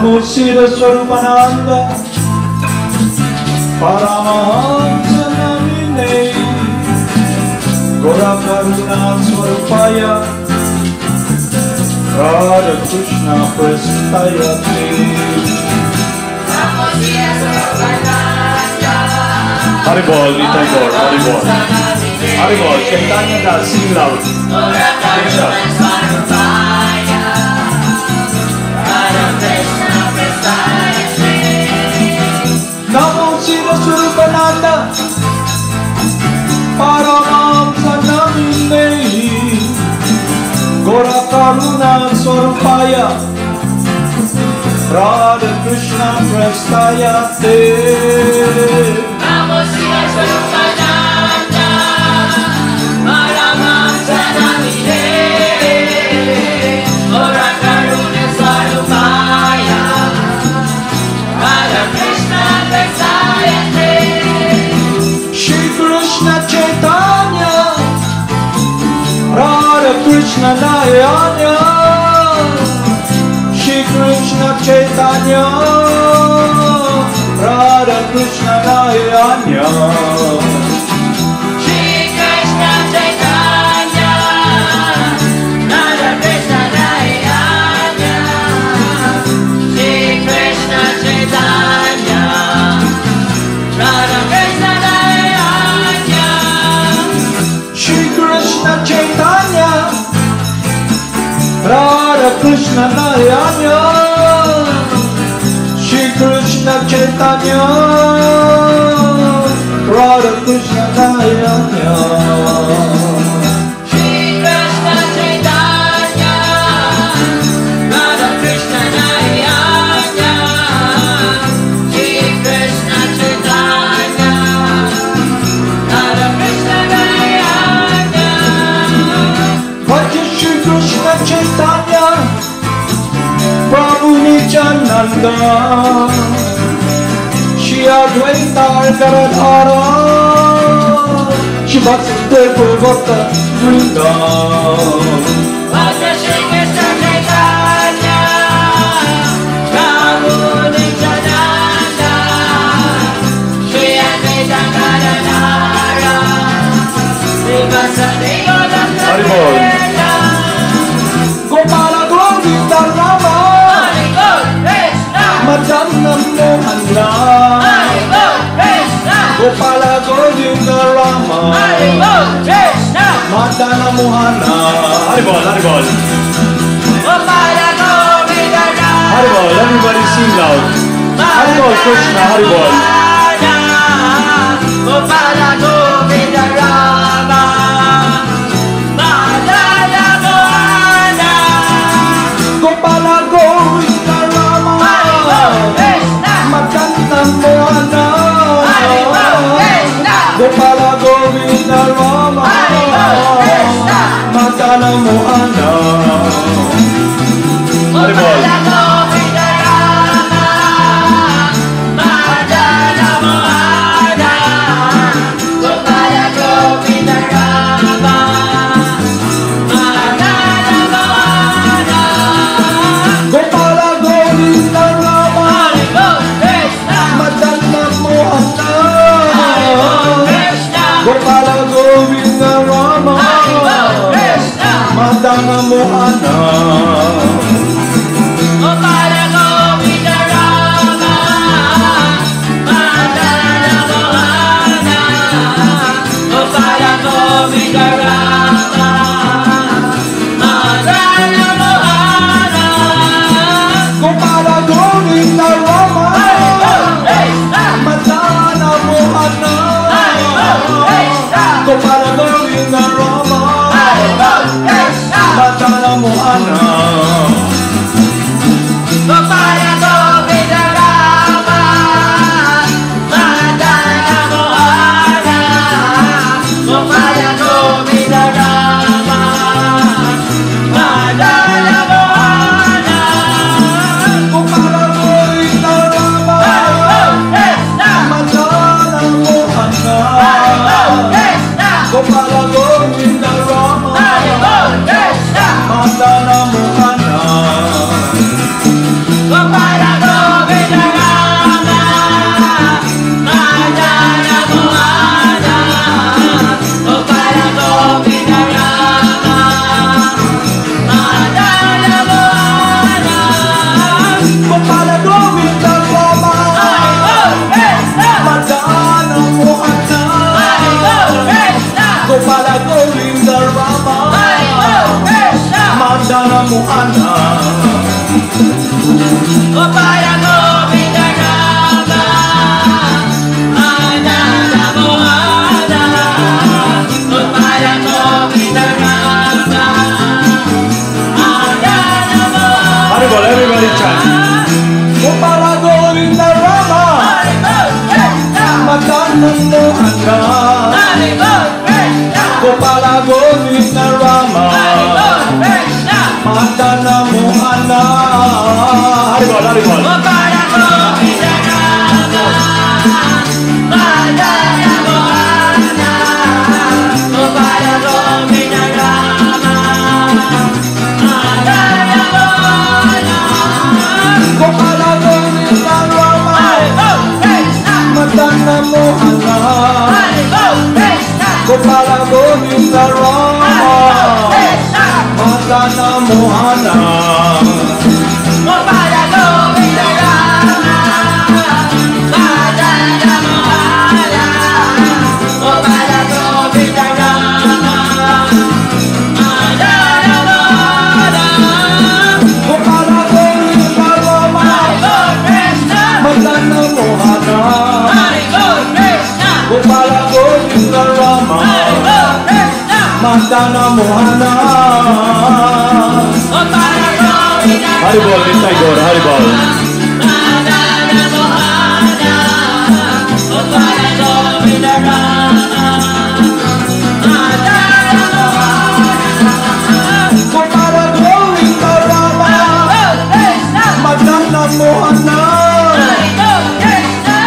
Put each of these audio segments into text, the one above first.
Namo Siddha Swarupananda Paramahamsa Namine Gora Karuna Swarupaya Radha Krishna Prestayate Namo Siddha Swarupananda Haribol, we thank God, Haribol. Haribol, Chaitanya Das, sing loud. Gora Karuna Swarupaya Radha Krishna Prestayate Namo Siddha Swarupananda Paramahamsa Namine Gora Karuna Swarupaya Radha Krishna Prestayate Namo Siddha Swarupananda Paramahamsa Namine Gora Karuna Swarupaya Radha Krishna Prestayate Shri Krishna Chaitanya Radha Krishna Nayanya Shri Krishna Chaitanya Radha Krishna Nayanya Shri Krishna Chaitanya Radha Krishna Nayana Shri Krishna Chaitanya Radha Krishna Nayana Shri Krishna Chaitanya Radha Krishna Nayanya Shri Krishna Chaitanya Radha Krishna Nayanya Shri Krishna Chaitanya Radha Krishna Nayana Shri Krishna Chaitanya Radha Krishna Nayana Bhaja Shri Krishna Chaitanya Prabhu Nityananda Shri Advaita Garadhara Shri Vasudeva Bhakta Vrinda Bhaja Shri Krishna Chaitanya Prabhu Nityananda Shri Advaita Gadadhara Shri Vasudeva Bhakta Haribol. Vrinda Gopala Govinda Rama Haribol Krishna Madana Mohana Haribol Krishna Gopala Govinda Rama Haribol Krishna Madana Mohana Haribol, Haribol Gopala Govinda Rama Haribol, everybody sing loud Haribol Krishna, Haribol Gopala Govinda Rama Madana Mohana Gopala Govinda Rama Haribol Krishna Madana Mohana Haribol Krishna Gopala Govinda Rama Haribol Krishna Madana Mohana Haribol Gopala Govinda Rama Madana Mohana Gopala Govinda Rama Madana Mohana Gopala Govinda Rama Haribol Krishna Madana Mohana Haribol Krishna Gopala Govinda Rama Haribol Krishna Madana Mohana Gopala Govinda Rama Madana Mohana Gopala Govinda Rama Madana Mohana Gopala Govinda Rama Haribol Krishna Madana Mohana Haribol Krishna Gopala Govinda Rama Haribol Krishna Madana Mohana Gopala Govinda Rama Madana Mohana Gopala Govinda Rama Madana Mohana Gopala Govinda Rama Haribol Krishna Madana Mohana Haribol Krishna Gopala Govinda Rama Haribol Krishna Madana Mohana Gopala Madana Mohana. Upaya Govinda Rama, Madana Mohana. Upaya Govinda Rama, Madana Mohana. Haribol, everybody chant. Gopala Govinda Rama, Madana Mohana. Gopala Govinda Rama, Madana Mohana. Haribol, Haribol. Upaya Govinda Rama, Madana Mohana. Upaya Govinda Rama, Madana Mohana. Gopala Govinda Rama, Madana Mohana. Gopala Govinda Rama, Madana Mohana. Gopala Govinda Rama, Madana Mohana. Gopala Govinda Rama, Madana Mohana. Haribol, Nitai Gaur, Haribol. Gopala Govinda Rama, Madana Mohana. Gopala Govinda Rama, Madana Mohana.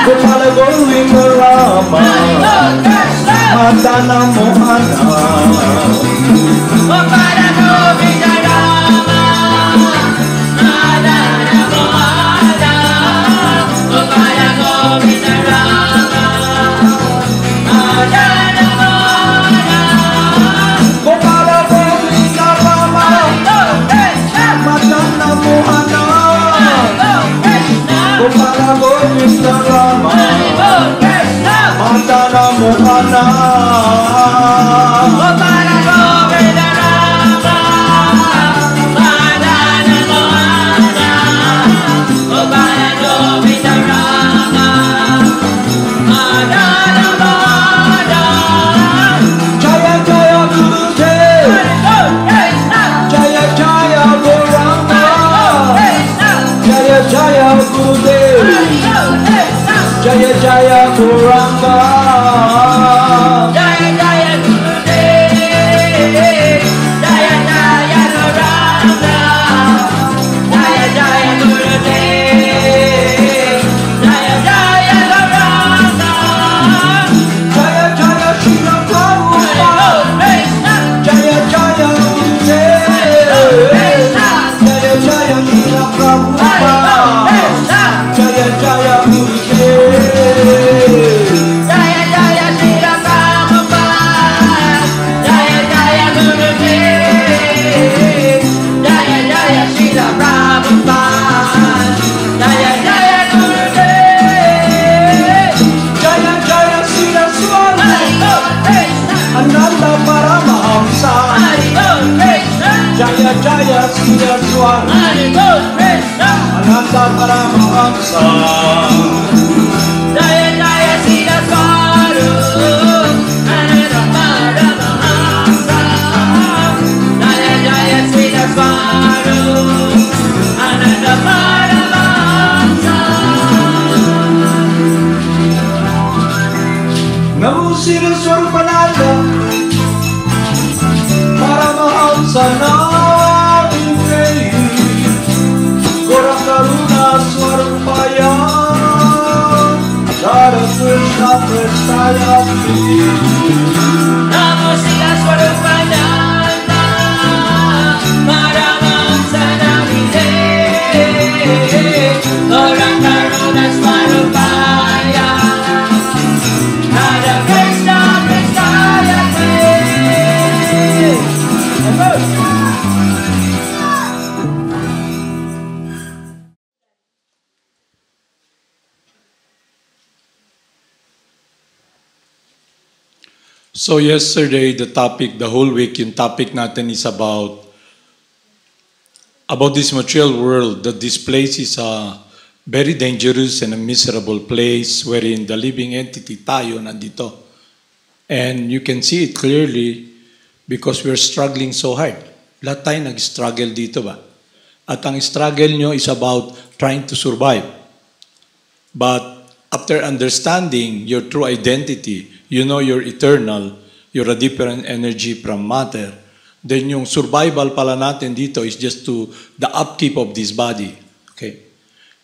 Gopala Govinda Rama, Madana Mohana. Gopala Govinda Rama, Madana Mohana. Jaya Jaya Gurudev, Jaya Jaya Gauranga, Jaya Jaya Gurudev, Jaya Jaya Gauranga. Jaya Jaya Gurudev, Jaya Jaya Gauranga, Jaya Jaya Gurudev, Jaya Jaya Gauranga. Jaya Jaya Srila Prabhupada, Jaya Jaya Gurudev, Jaya Jaya Srila Prabhupada, Jaya Jaya Gurudev. Jaya Jaya Srila Prabhupada, Jaya Jaya Gurudev, Jaya Jaya Srila Prabhupada, Jaya Jaya Gurudev. Jaya Jaya Srila Swami, Ananda Paramahamsa, Jaya Jaya Srila Swami, Ananda Paramahamsa. Jaya Jaya Srila Swaru, Ananda Paramahamsa. Jaya Jaya Srila Swaru, Ananda Paramahamsa. Namo Sri Swarupananda, Paramahamsa Namaste, Gaura Karuna Swarupaya, Radha Krishna Prestaya. Namo Sila Swarupananda, Paramahamsa Namaste, Gaura Karuna Swarupaya, Radha Krishna Prestaya. So yesterday, the whole week, yung topic natin is about about this material world, that this place is a very dangerous and a miserable place wherein the living entity, tayo, nandito. And you can see it clearly because we're struggling so hard. Lahat tayo nag-struggle dito ba? At ang struggle nyo is about trying to survive. But after understanding your true identity, you know you're eternal, you're a different energy from matter, then yung survival pala natin dito is just to the upkeep of this body. Okay?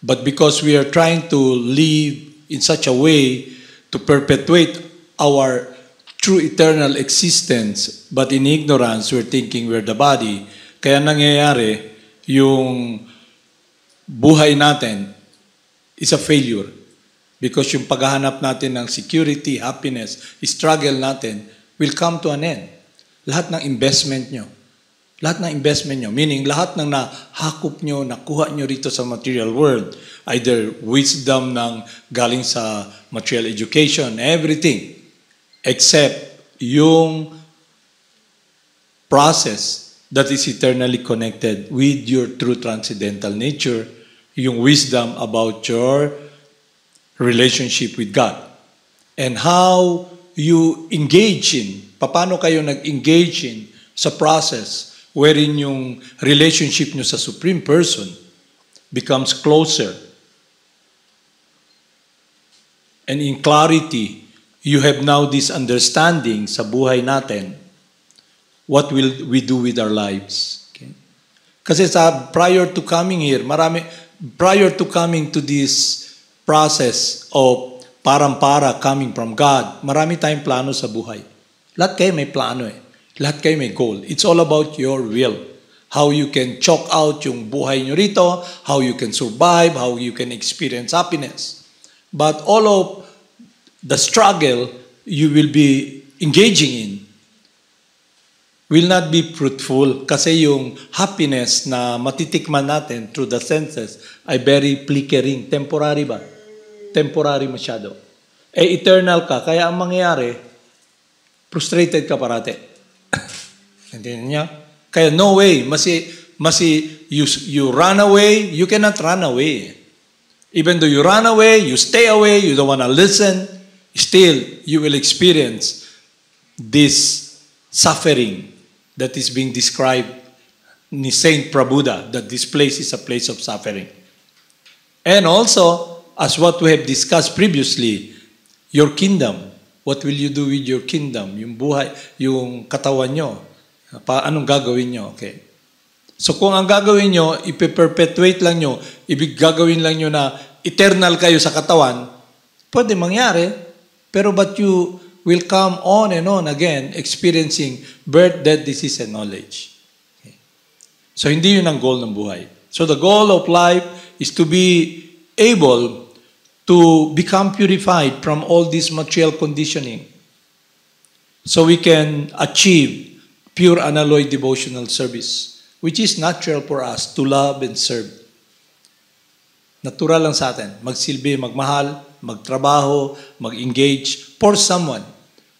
But because we are trying to live in such a way to perpetuate our true eternal existence, but in ignorance, we're thinking we're the body, kaya nangyayari, yung buhay natin is a failure. Because yung paghahanap natin ng security, happiness, struggle natin will come to an end. Lahat ng investment nyo. Meaning lahat ng nahakop nyo, nakuha nyo rito sa material world, either wisdom ng galing sa material education, everything, except yung process that is eternally connected with your true transcendental nature, yung wisdom about your relationship with God. And how you engage in, paano kayo nag-engage in sa process wherein yung relationship nyo sa Supreme Person becomes closer. And in clarity, you have now this understanding sa buhay natin, what will we do with our lives? Okay? Kasi prior to coming here, prior to coming to this process of parang-para coming from God, marami tayong plano sa buhay. Lahat kayo may plano eh. Lahat kayo may goal. It's all about your will. How you can chalk out yung buhay nyo rito, how you can survive, how you can experience happiness. But all of the struggle you will be engaging in will not be fruitful kasi yung happiness na matitikman natin through the senses ay very flickering. Temporary ba? Temporary masyado. Eternal ka. Kaya ang mangyayari, frustrated ka parate. Hindi niya? Kaya no way. You run away, you cannot run away. Even though you run away, you stay away, you don't want to listen, still, you will experience this suffering that is being described ni Saint Prabhupada, that this place is a place of suffering. And also, as what we have discussed previously, your kingdom. What will you do with your kingdom? Yung buhay, yung katawan nyo. Anong gagawin nyo? Okay. So kung ang gagawin nyo, ipe-perpetuate lang nyo, gagawin lang nyo na eternal kayo sa katawan, pwede mangyari. Pero but you will come on and on again experiencing birth, death, disease, and knowledge. Okay. So hindi yun ang goal ng buhay. So the goal of life is to be able to become purified from all this material conditioning. So we can achieve pure unalloyed devotional service, which is natural for us to love and serve. Natural lang sa atin. Magsilbi, magmahal, magtrabaho, mag-engage for someone.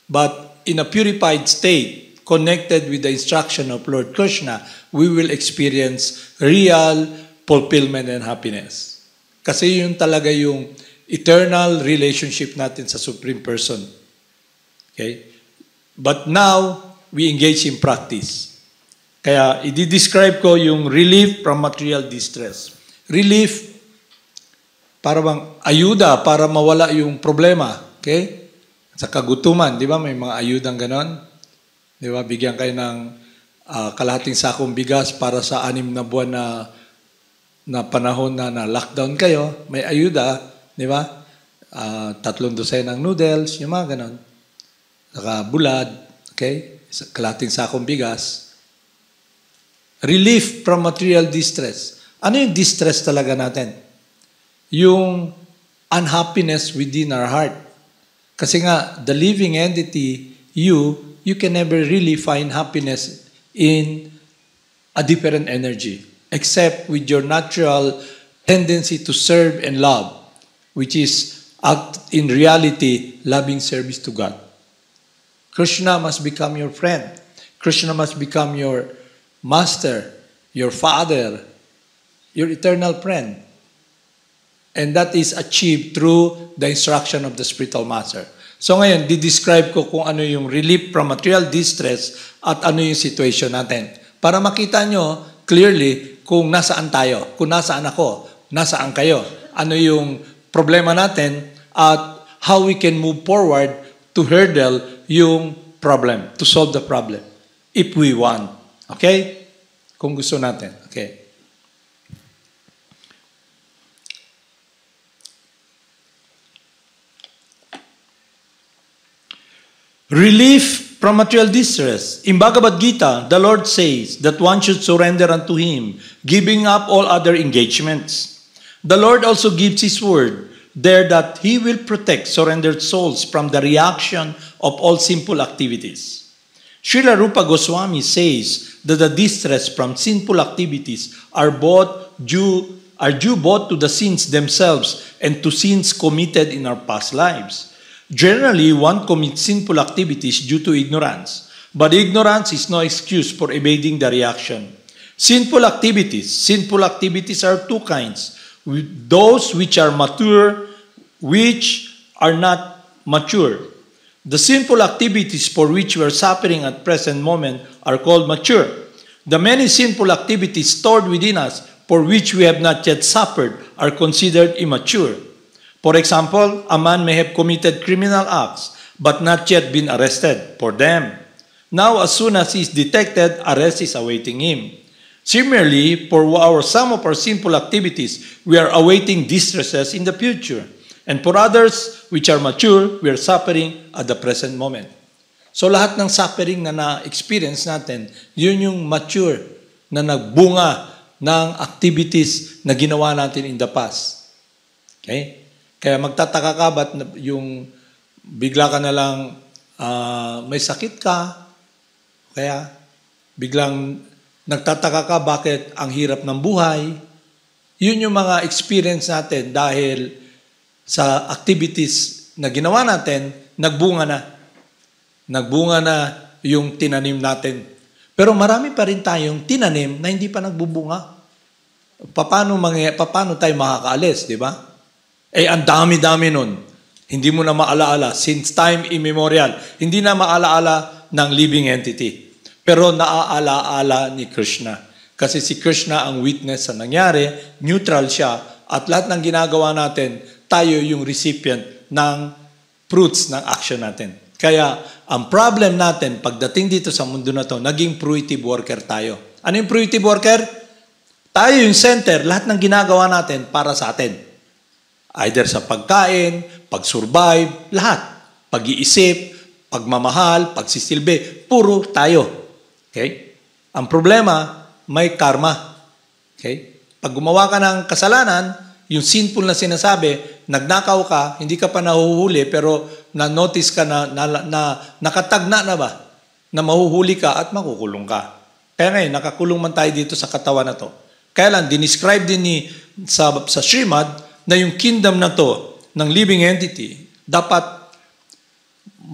But in a purified state, connected with the instruction of Lord Krishna, we will experience real fulfillment and happiness. Kasi yun talaga yung eternal relationship natin sa Supreme Person. Okay? But now, we engage in practice. Kaya, i-describe ko yung relief from material distress. Relief, para bang ayuda para mawala yung problema. Okay? Sa kagutuman, di ba? May mga ayudang ganon. Di ba? Bigyan kayo ng kalahating sakong bigas para sa 6 na buwan na panahon na lockdown kayo. May ayuda, di ba? 3 dosenang noodles, yung mga ganon. Saka bulad, okay? Kalahating sakong bigas. Relief from material distress. Ano yung distress talaga natin? Yung unhappiness within our heart. Kasi nga, the living entity, you can never really find happiness in a different energy, except with your natural tendency to serve and love, which is, in reality, loving service to God. Krishna must become your friend. Krishna must become your master, your father, your eternal friend. And that is achieved through the instruction of the spiritual master. So ngayon, di-describe ko kung ano yung relief from material distress at ano yung situation natin. Para makita nyo clearly kung nasaan tayo, kung nasaan ako, nasaan kayo, ano yung problema natin, at how we can move forward to hurdle yung problem, to solve the problem, if we want. Okay? Kung gusto natin. Okay. Relief from material distress. In Bhagavad Gita, the Lord says that one should surrender unto Him, giving up all other engagements. The Lord also gives His word there that He will protect surrendered souls from the reaction of all sinful activities. Srila Rupa Goswami says that the distress from sinful activities are due both to the sins themselves and to sins committed in our past lives. Generally, one commits sinful activities due to ignorance, but ignorance is no excuse for evading the reaction. Sinful activities are two kinds: those which are mature, which are not mature. The sinful activities for which we are suffering at present moment are called mature. The many sinful activities stored within us for which we have not yet suffered are considered immature. For example, a man may have committed criminal acts but not yet been arrested for them. Now, as soon as he is detected, arrest is awaiting him. Similarly, for some of our sinful activities, we are awaiting distresses in the future. And for others which are mature, we are suffering at the present moment. So lahat ng suffering na na-experience natin, yun yung mature na nagbunga ng activities na ginawa natin in the past. Okay? Kaya magtataka ka ba't yung bigla ka na lang may sakit ka, kaya biglang nagtataka ka bakit ang hirap ng buhay. Yun yung mga experience natin dahil sa activities na ginawa natin, nagbunga na. Nagbunga na yung tinanim natin. Pero marami pa rin tayong tinanim na hindi pa nagbubunga. Paano tayo makakaalis, di ba? Ang dami-dami nun. Hindi mo na maalaala. Since time immemorial, hindi na maalaala ng living entity. Pero naaalaala ni Krishna. Kasi si Krishna ang witness sa nangyari, neutral siya, at lahat ng ginagawa natin, tayo yung recipient ng fruits ng action natin. Kaya, ang problem natin, pagdating dito sa mundo na to, naging fruitive worker tayo. Ano yung fruitive worker? Tayo yung center, lahat ng ginagawa natin para sa atin. Either sa pagkain, pag-survive, lahat. Pag-iisip, pagmamahal, pagsisilbi, puro tayo. Okay? Ang problema, may karma. Okay? Pag gumawa ka ng kasalanan, yung sinful na sinasabi, nagnakaw ka, hindi ka pa nahuhuli, pero na-notice ka na nakatagna na ba? Na mahuhuli ka at makukulong ka. Kaya ngayon, nakakulong man tayo dito sa katawan na to. Kaya lang, dinescribe din sa Srimad, na yung kingdom na to, ng living entity, dapat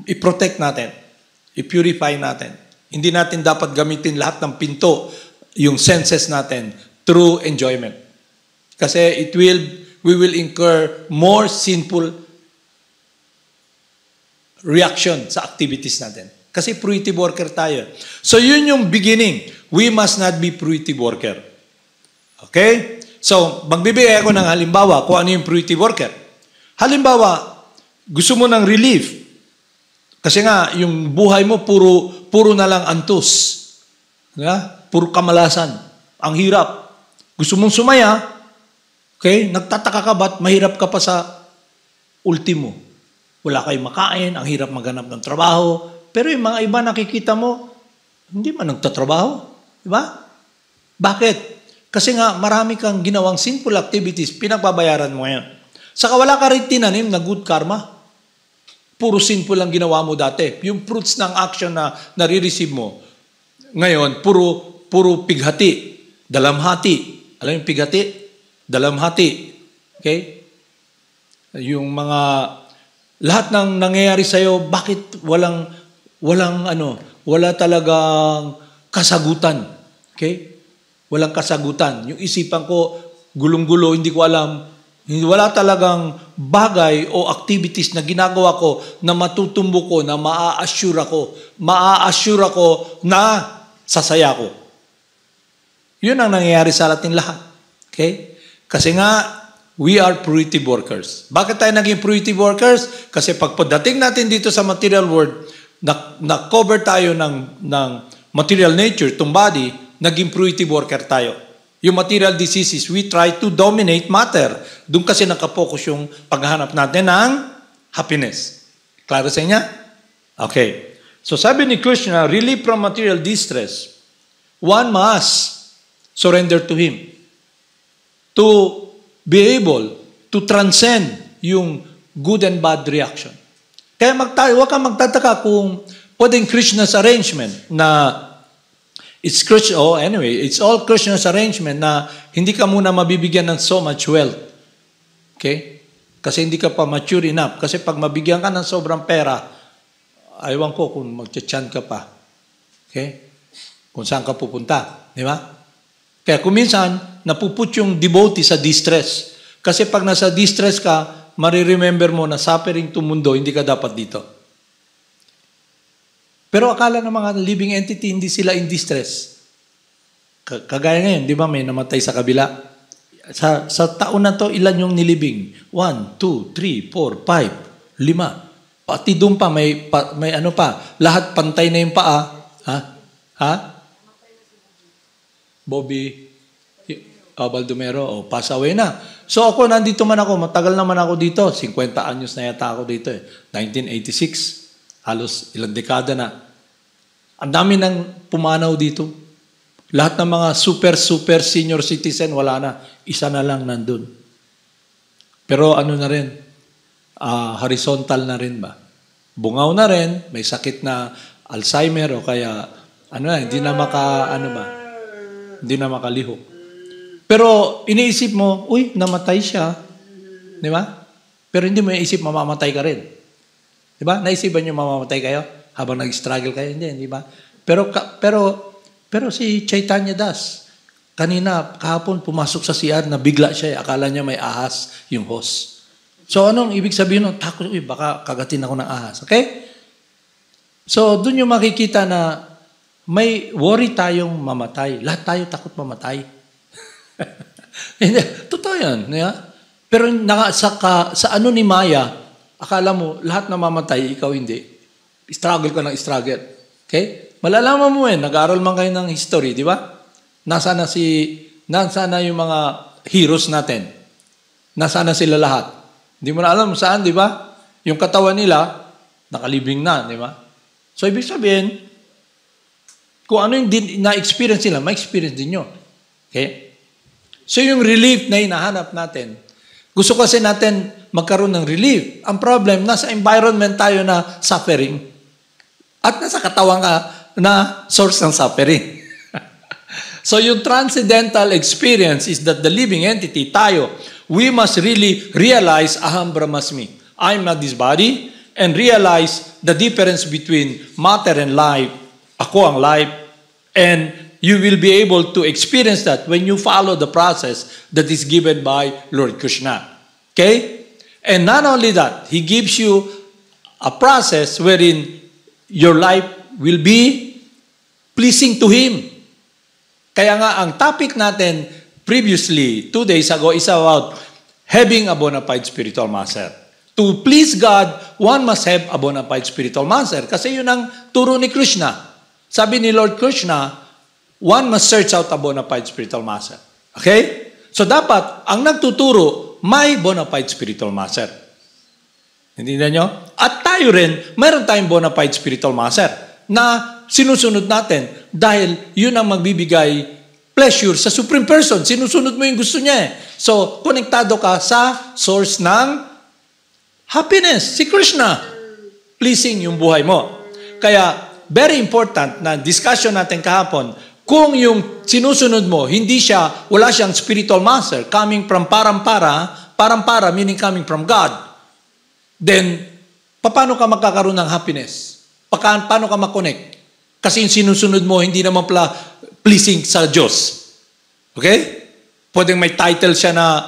i-protect natin, i-purify natin. Hindi natin dapat gamitin lahat ng pinto, yung senses natin, through enjoyment. Kasi we will incur more sinful reaction sa activities natin. Kasi fruitive worker tayo. So yun yung beginning. We must not be fruitive worker. Okay? So, magbibigay ako ng halimbawa kung ano yung fruitive worker. Halimbawa, gusto mo ng relief. Kasi nga, yung buhay mo, puro na lang antos. Diba? Puro kamalasan. Ang hirap. Gusto mong sumaya, okay? Nagtataka ka ba't mahirap ka pa sa ultimo. Wala kayong makain, ang hirap maghanap ng trabaho. Pero yung mga iba nakikita mo, hindi man nagtatrabaho. Diba? Bakit? Kasi nga, marami kang ginawang sinful activities, pinagbabayaran mo ngayon. Saka wala ka rin tinanim na good karma. Puro sinful lang ginawa mo dati. Yung fruits ng action na nare-receive mo, ngayon, puro pighati, dalamhati. Alam yung pighati? Dalamhati. Okay? Yung mga, lahat ng nangyayari sa'yo, bakit wala talagang kasagutan. Okay? Walang kasagutan. Yung isipan ko, gulong-gulo, hindi ko alam. Wala talagang bagay o activities na ginagawa ko na matutumbo ko, na maa-assure ako na sasaya ko. Yun ang nangyayari sa ating lahat. Okay? Kasi nga, we are fruitive workers. Bakit tayo naging fruitive workers? Kasi pagdating natin dito sa material world, na-cover tayo ng material nature, itong body, naging fruitive worker tayo. Yung material diseases, we try to dominate matter. Doon kasi nakapokus yung paghahanap natin ng happiness. Klaro sa inyo? Okay. So sabi ni Krishna, relief from material distress, one must surrender to Him to be able to transcend yung good and bad reaction. Kaya huwag kang magtataka kung pwedeng Krishna's arrangement na it's all Krishna's arrangement na hindi ka muna mabibigyan ng so much wealth. Okay? Kasi hindi ka pa mature enough. Kasi pag mabigyan ka ng sobrang pera, aywan ko kung magcha-chan ka pa. Okay? Kung saan ka pupunta. Di ba? Kaya kung minsan, napuput yung devotee sa distress. Kasi pag nasa distress ka, mariremember mo na suffering to mundo, hindi ka dapat dito. Pero akala ng mga living entity, hindi sila in distress. Kagaya ngayon, di ba may namatay sa kabila? Sa taon na to, ilan yung nilibing? 1, 2, 3, 4, 5, 5. Pati doon pa, may ano pa. Lahat pantay na yung paa. Ha? Bobby Baldomero, pass away na. So ako, nandito man ako, matagal naman ako dito. 50 anyos na yata ako dito. 1986. Halos ilang dekada na. Ang dami nang pumanaw dito. Lahat ng mga super senior citizen, wala na. Isa na lang nandun. Pero ano na rin, horizontal na rin ba? Bungaw na rin, may sakit na Alzheimer o kaya, hindi na hindi na makalihok. Pero iniisip mo, namatay siya. Di ba? Pero hindi mo iisip, mamamatay ka rin. Di ba? Naisipan nyo mamamatay kayo habang nag-struggle kayo? Hindi, di ba? Pero si Chaitanya Das, kanina, kahapon, pumasok sa CR na bigla siya. Akala niya may ahas yung host. So, anong ibig sabihin nun? Takot, baka kagatin ako ng ahas. Okay? So, dun yung makikita na may worry tayong mamatay. Lahat tayo takot mamatay. Totoo yan. Yeah? Pero sa ano ni Maya, akala mo, lahat na mamatay, ikaw hindi. Struggle ka ng struggle. Okay? Malalaman mo nag-aaral man kayo ng history, di ba? Nasaan na yung mga heroes natin? Nasaan na sila lahat? Hindi mo na alam saan, di ba? Yung katawan nila, nakalibing na, di ba? So, ibig sabihin, kung ano yung na-experience nila, ma-experience din nyo. Okay? So, yung relief na hinahanap natin, gusto kasi natin magkaroon ng relief. Ang problem, nasa environment tayo na suffering at nasa katawan ka na source ng suffering. So, yung transcendental experience is that the living entity, tayo, we must really realize aham brahmasmi. I'm not this body, and realize the difference between matter and life. Ako ang life, and you will be able to experience that when you follow the process that is given by Lord Krishna. Okay? And not only that, He gives you a process wherein your life will be pleasing to Him. Kaya nga, ang topic natin previously, 2 days ago, is about having a bona fide spiritual master. To please God, one must have a bona fide spiritual master. Kasi yun ang turo ni Krishna. Sabi ni Lord Krishna, one must search out a bona fide spiritual master. Okay? So dapat, ang nagtuturo, may bona fide spiritual master. Hindi na nyo? At tayo rin, mayroon tayong bona fide spiritual master na sinusunod natin dahil yun ang magbibigay pleasure sa Supreme Person. Sinusunod mo yung gusto niya . So, konektado ka sa source ng happiness, si Krishna. Pleasing yung buhay mo. Kaya, very important na discussion natin kahapon, kung yung sinusunod mo, wala siyang spiritual master, coming from parampara meaning coming from God, then, paano ka magkakaroon ng happiness? Paano ka makonect? Kasi yung sinusunod mo, hindi naman pala pleasing sa Diyos. Okay? Pwedeng may title siya na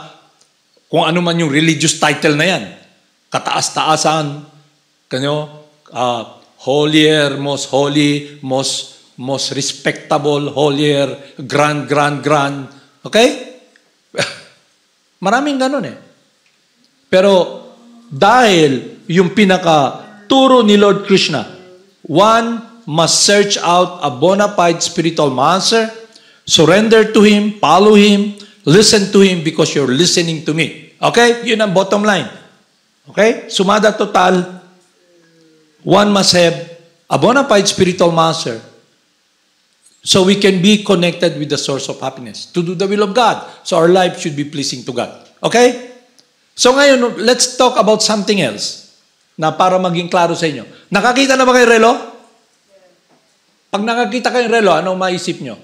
kung ano man yung religious title na yan. Kataas-taasan, holier, most holy, most respectable, holier, grand. Okay? Maraming ganun eh. Pero dahil yung pinaka-turo ni Lord Krishna, one must search out a bona fide spiritual master, surrender to Him, follow Him, listen to Him because you're listening to me. Okay? Yun ang bottom line. Okay? Sumada total, one must have a bona fide spiritual master so we can be connected with the source of happiness to do the will of God. So our life should be pleasing to God. Okay? So ngayon, let's talk about something else na para maging klaro sa inyo. Nakakita na ba kayo relo? Pag nakakita kayong relo, anong maisip nyo?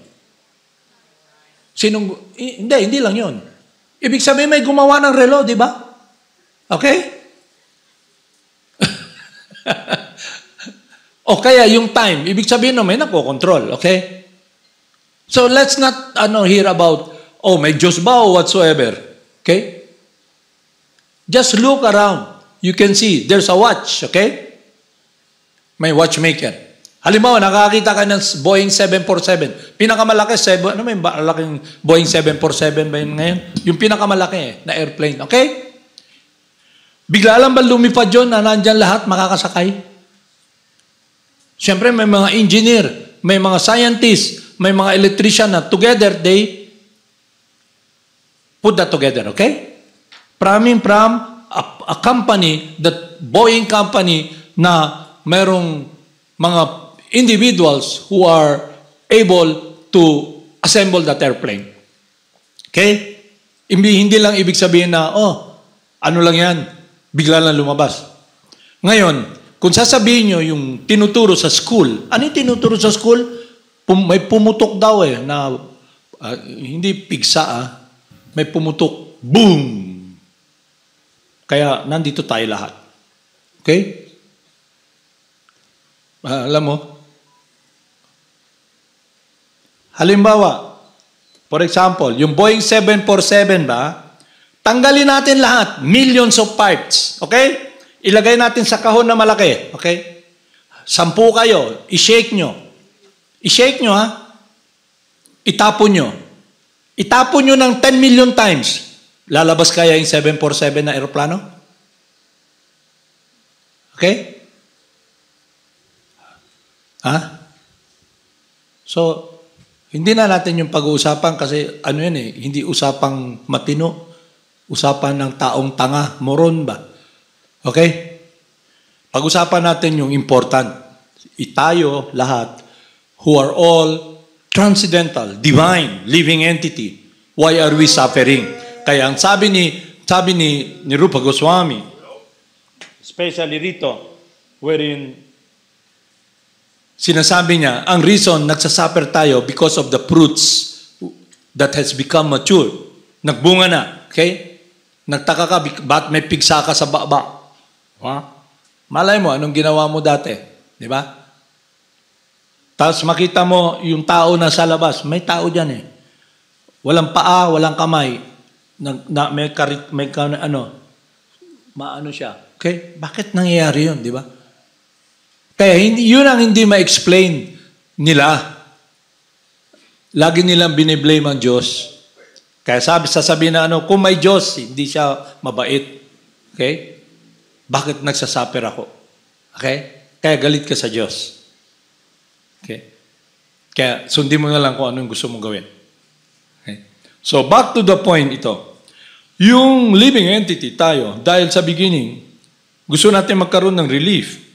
Hindi lang yun. Ibig sabihin may gumawa ng relo, di ba? Okay? O kaya yung time, ibig sabihin may nakokontrol, okay? So let's not hear about, may Diyos ba o whatsoever. Okay? Just look around. You can see, there's a watch, okay? May watchmaker. Halimbawa, nakakita ka ng Boeing 747. Pinakamalaki, may malaking Boeing 747 ba yun ngayon? Yung pinakamalaki na airplane, okay? Bigla lang ba lumipad yun na nandyan lahat makakasakay? Siyempre, may mga engineer, may mga scientists, may mga electrician na together, they put that together, okay? From a company, that Boeing company na merong mga individuals who are able to assemble that airplane. Okay? Hindi lang ibig sabihin na, ano lang yan, bigla lang lumabas. Ngayon, kung sasabihin nyo yung tinuturo sa school, ano yung tinuturo sa school? May pumutok daw na, hindi pigsa may pumutok, boom! Kaya nandito tayo lahat. Okay? Alam mo, halimbawa, for example, yung Boeing 747 ba, tanggalin natin lahat, millions of parts, okay? Ilagay natin sa kahon na malaki, okay? 10 kayo, i-shake nyo. I-shake nyo, ha? Itapon nyo. Itapon nyo ng 10 million times. Lalabas kaya yung 747 na aeroplano? Okay? So, hindi na natin yung pag-uusapan kasi hindi usapang matino. Usapan ng taong tanga, moron ba? Okay? Pag-usapan natin yung important. Tayo, lahat, who are all transcendental, divine, living entity. Why are we suffering? Kaya ang sabi ni Rupa Goswami, especially rito, wherein sinasabi niya, ang reason nagsasuffer tayo because of the fruits that has become mature. Nagbunga na, okay? Nagtaka ka, ba't may pigsa ka sa baba? Malay mo, anong ginawa mo dati? Di ba? Tapos makita mo yung tao na sa labas, may tao dyan Walang paa, walang kamay. Maano siya. Okay? Bakit nangyayari yun, di ba? Kaya yun ang hindi ma-explain nila. Lagi nilang biniblame ang Diyos. Kaya sasabihin na kung may Diyos, hindi siya mabait. Okay? Bakit nagsasuffer ako? Okay? Kaya galit ka sa Diyos. Okay? Kaya sundin mo na lang kung anong gusto mong gawin. Okay? So, back to the point ito. Yung living entity tayo, dahil sa beginning, gusto natin magkaroon ng relief.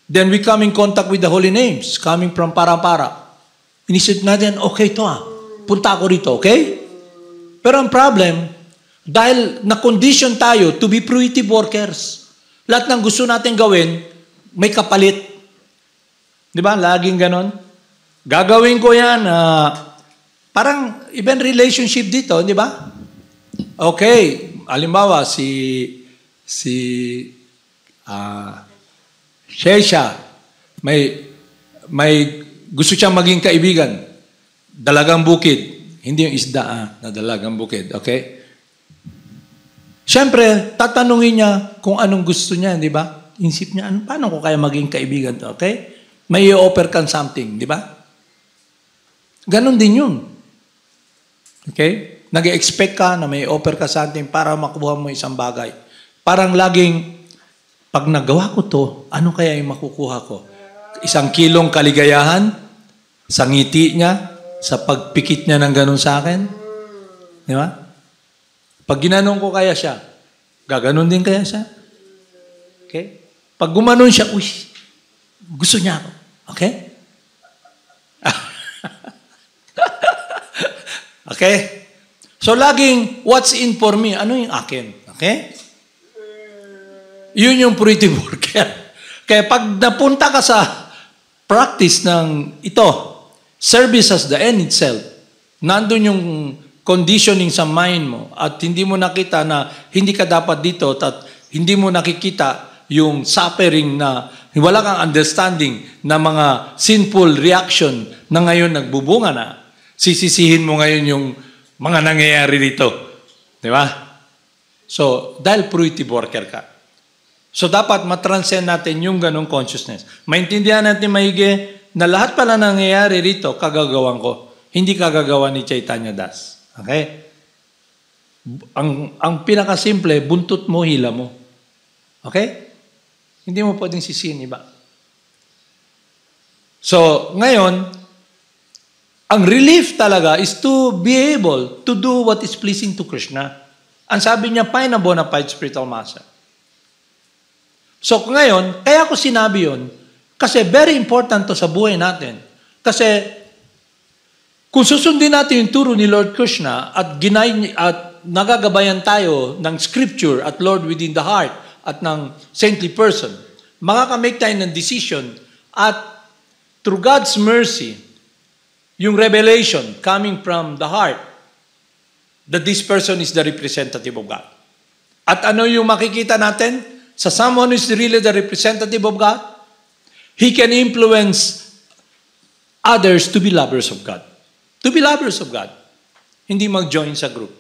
Then we come in contact with the holy names, coming from para-para. Inisip natin, okay to punta ako rito, okay? Pero ang problem, dahil na-condition tayo to be fruitive workers, lahat ng gusto natin gawin, may kapalit. Di ba? Laging ganon. Gagawin ko yan, parang even relationship dito, di ba? Okay, halimbawa, Shesha, may gusto siyang maging kaibigan. Dalagang bukid. Hindi yung isda na dalagang bukid. Okay? Siyempre, tatanungin niya kung anong gusto niya, di ba? Isip niya, paano ko kaya maging kaibigan to? Okay? May i-offer kang something, di ba? Ganon din yun. Okay? Nag-expect ka na may offer ka something para makuha mo isang bagay. Parang laging, pag nagawa ko to, ano kaya yung makukuha ko? 1 kilong kaligayahan sa ngiti niya, sa pagpikit niya ng ganun sa akin. Di ba? Pag ginanong ko kaya siya, gaganon din kaya siya. Okay? Pag gumanon siya, uy, gusto niya ako. Okay? Okay? So, laging, what's in for me? Ano yung akin? Okay? Yun yung pretty worker. Kaya pag napunta ka sa practice ng ito, service as the end itself, nandun yung conditioning sa mind mo at hindi mo nakita na hindi ka dapat dito at hindi mo nakikita yung suffering na wala kang understanding na mga sinful reaction na ngayon nagbubunga na, sisisihin mo ngayon yung mga nangyayari dito. Di ba? So, dahil fruitive worker ka. So, dapat matranscend natin yung ganong consciousness. Maintindihan natin maigi na lahat pala nangyayari rito, kagagawan ko. Hindi kagagawa ni Chaitanya Das. Okay? Ang pinakasimple, buntot mo, hila mo. Okay? Hindi mo pwedeng sisihin iba. So, ngayon, ang relief talaga is to be able to do what is pleasing to Krishna. Ang sabi niya, find a bona fide spiritual master. So, ngayon, kaya ko sinabi yun, kasi very important to sa buhay natin. Kasi, kung susundin natin yung turo ni Lord Krishna at nagagabayan tayo ng scripture at Lord within the heart at ng saintly person, makakamake tayo ng decision at through God's mercy, yung revelation coming from the heart that this person is the representative of God. At ano yung makikita natin? Sa someone who is really the representative of God, he can influence others to be lovers of God. To be lovers of God. Hindi mag-join sa group.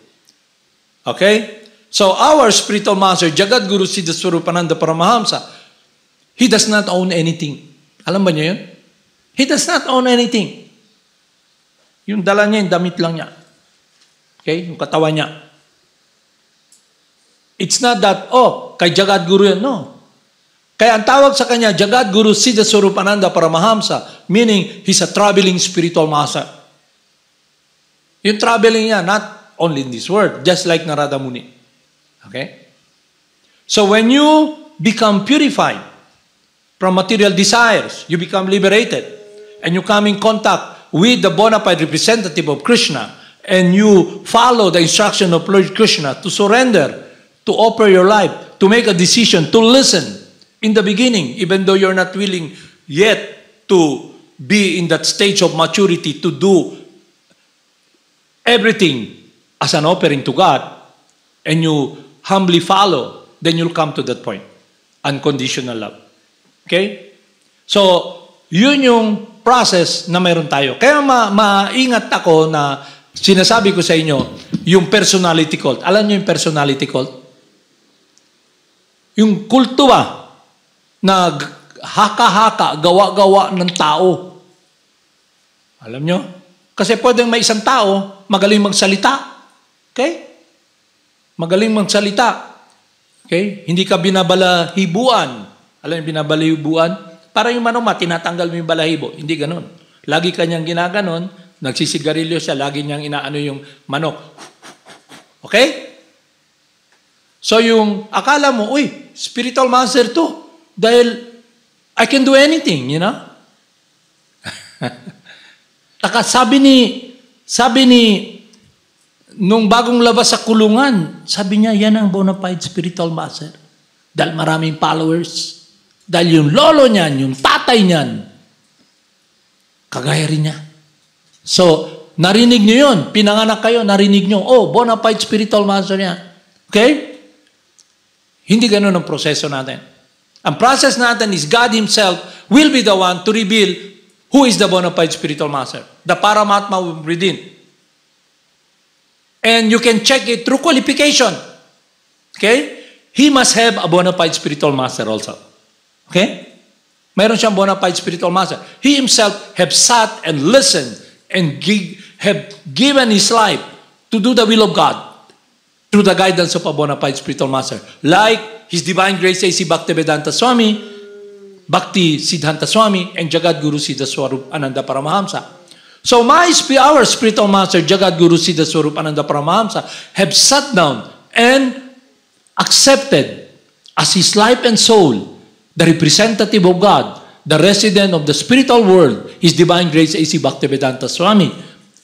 Okay? So our spiritual master, Jagat Guru Siddha Swarupananda Paramahamsa, he does not own anything. Alam ba niyo yun? He does not own anything. Yung dala niya, yung damit lang niya. Okay? Yung katawan niya. It's not that, kay Jagat Guru yan. No. Kaya ang tawag sa kanya, Jagat Guru Siddha Swarupananda Paramahamsa, meaning he's a traveling spiritual master. Yung traveling niya, not only in this world, just like Narada Muni. Okay? So when you become purified from material desires, you become liberated, and you come in contact with the bona fide representative of Krishna, and you follow the instruction of Lord Krishna to surrender, to offer your life, to make a decision, to listen in the beginning, even though you're not willing yet to be in that stage of maturity to do everything as an offering to God, and you humbly follow, then you'll come to that point. Unconditional love. Okay? So, yun yung process na mayroon tayo. Kaya maingat ako na sinasabi ko sa inyo, yung personality cult. Alam niyo yung personality cult? Yung kulto ba na haka-haka, gawa-gawa ng tao. Alam niyo? Kasi pwedeng may isang tao, magaling magsalita. Okay? Magaling magsalita. Okay? Hindi ka binabalahibuan. Alam yung binabalahibuan? Para yung manok, tinatanggal mo yung balahibo. Hindi ganon. Lagi kanyang ginaganon, nagsisigarilyo siya, lagi niyang inaano yung manok. Okay? So yung akala mo, uy, spiritual master to. Dahil I can do anything, you know? Sabi ni, nung bagong labas sa kulungan, sabi niya, yan ang bona fide spiritual master. Dahil maraming followers. Dahil yung lolo niyan, yung tatay niyan, kagaya rin niya. So, narinig niyo yun. Pinanganak kayo, narinig niyo, bona fide spiritual master niya. Okay? Hindi ganun ang proseso natin. Ang process natin is God Himself will be the one to reveal who is the bona fide spiritual master. The Paramatma within. And you can check it through qualification. Okay? He must have a bona fide spiritual master also. Okay? Mayroon siyang bona fide spiritual master. He himself have sat and listened and have given his life to do the will of God through the guidance of a bona fide spiritual master. Like His Divine Grace A.C. Bhaktivedanta Swami, Bhakti Siddhanta Swami, and Jagat Guru Siddha Swarup Ananda Paramahamsa. So our spiritual master, Jagat Guru Siddha Swarup Ananda Paramahamsa, have sat down and accepted as his life and soul the representative of God, the resident of the spiritual world, His Divine Grace A.C. Bhaktivedanta Swami,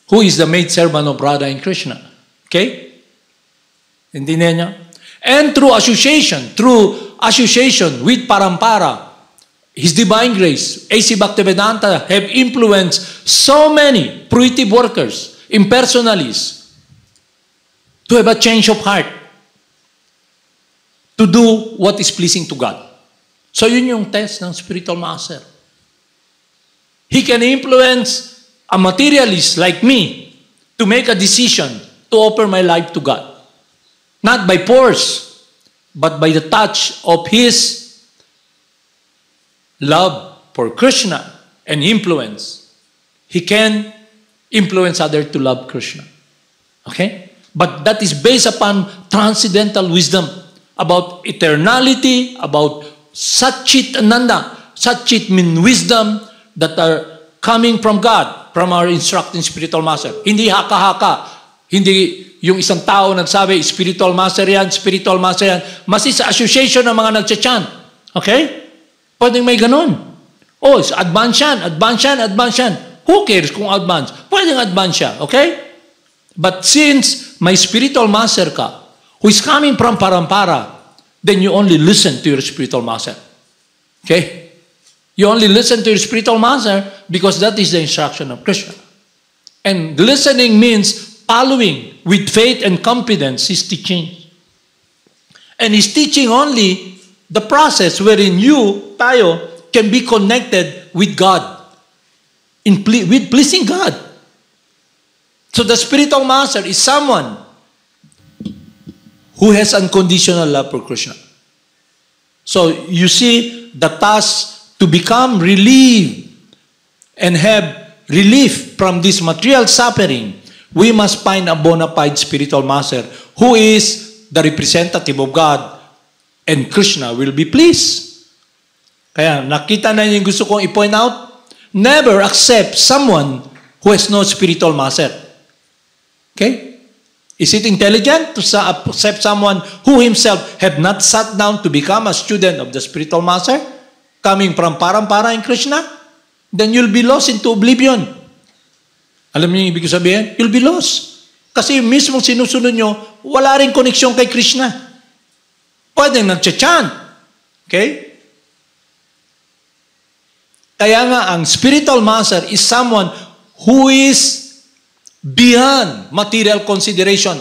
who is the maid servant of Radha and Krishna. Okay? Intindihan niyo? And through association with Parampara, His Divine Grace, A.C. Bhaktivedanta, have influenced so many fruitive workers, impersonalists, to have a change of heart, to do what is pleasing to God. So yun yung test ng spiritual master. He can influence a materialist like me to make a decision to offer my life to God. Not by force, but by the touch of his love for Krishna and influence. He can influence others to love Krishna. Okay? But that is based upon transcendental wisdom about eternality, about Satchit Ananda. Satchit means wisdom that are coming from God, from our instructing spiritual master. Hindi haka-haka. Hindi yung isang tao nagsabi, spiritual master yan. Mas sa association ng mga nagcha-chant. Okay? Pwedeng may ganun. Oh, advance yan. Who cares kung advance? Pwedeng advance siya. Okay? But since may spiritual master ka, who is coming from Parampara, then you only listen to your spiritual master. Okay? You only listen to your spiritual master because that is the instruction of Krishna. And listening means following with faith and confidence His teaching. And His teaching only the process wherein tayo, can be connected with God, with pleasing God. So the spiritual master is someone who has unconditional love for Krishna. So you see the task to become relieved and have relief from this material suffering, we must find a bona fide spiritual master who is the representative of God, and Krishna will be pleased. Kaya nakita na yung gusto kong i-point out, never accept someone who has no spiritual master. Okay? Is it intelligent to accept someone who himself have not sat down to become a student of the spiritual master, coming from Parampara in Krishna? Then you'll be lost into oblivion. Alam niyo yung ibig sabihin? You'll be lost. Kasi yung mismong sinusunod nyo, wala rin koneksyon kay Krishna. Pwede nagcha-chant. Okay? Kaya nga, ang spiritual master is someone who is beyond material consideration,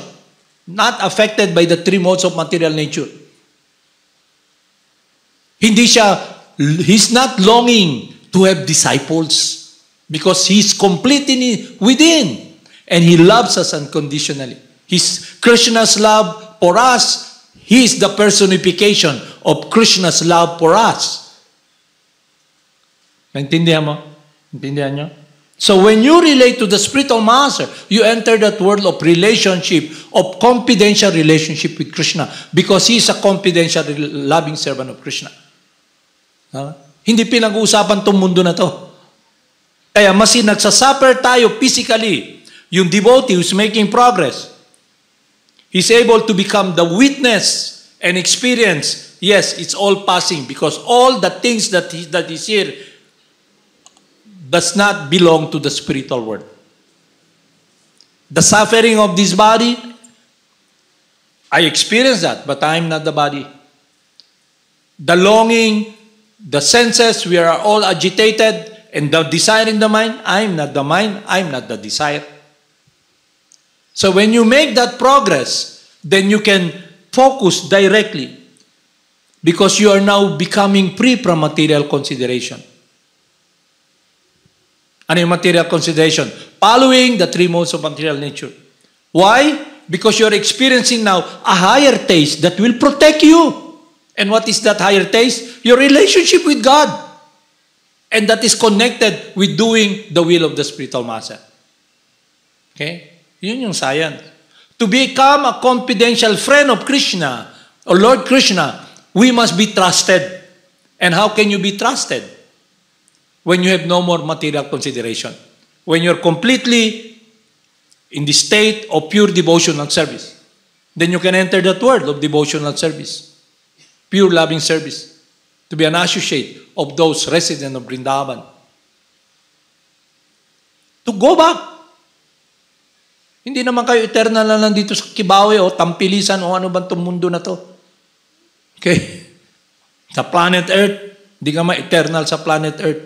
not affected by the three modes of material nature. He's not longing to have disciples because he's completely within and he loves us unconditionally. Krishna's love for us, he is the personification of Krishna's love for us. Naintindihan mo? Naintindihan nyo? So when you relate to the spiritual master, you enter that world of relationship, of confidential relationship with Krishna because he is a confidential, loving servant of Krishna. Hindi pinag-uusapan tong mundo na to. Kaya mas nagsasuffer tayo physically, yung devotee who's making progress, he's able to become the witness and experience, yes, it's all passing because all the things that is here does not belong to the spiritual world. The suffering of this body, I experience that, but I am not the body. The longing, the senses, we are all agitated, and the desire in the mind, I am not the mind, I am not the desire. So when you make that progress, then you can focus directly because you are now becoming free from material consideration. Ano yung material consideration? Following the three modes of material nature. Why? Because you're experiencing now a higher taste that will protect you. And what is that higher taste? Your relationship with God. And that is connected with doing the will of the spiritual master. Okay? Yun yung science. To become a confidential friend of Krishna, or Lord Krishna, we must be trusted. And how can you be trusted? When you have no more material consideration. When you're completely in the state of pure devotional service, then you can enter that world of devotional service. Pure loving service. To be an associate of those residents of Vrindavan. To go back. Hindi naman kayo eternal na lang dito sa Kibawe o Tampilisan o ano ba itong mundo na to. Okay? Sa planet Earth, hindi ka ma-eternal sa planet Earth.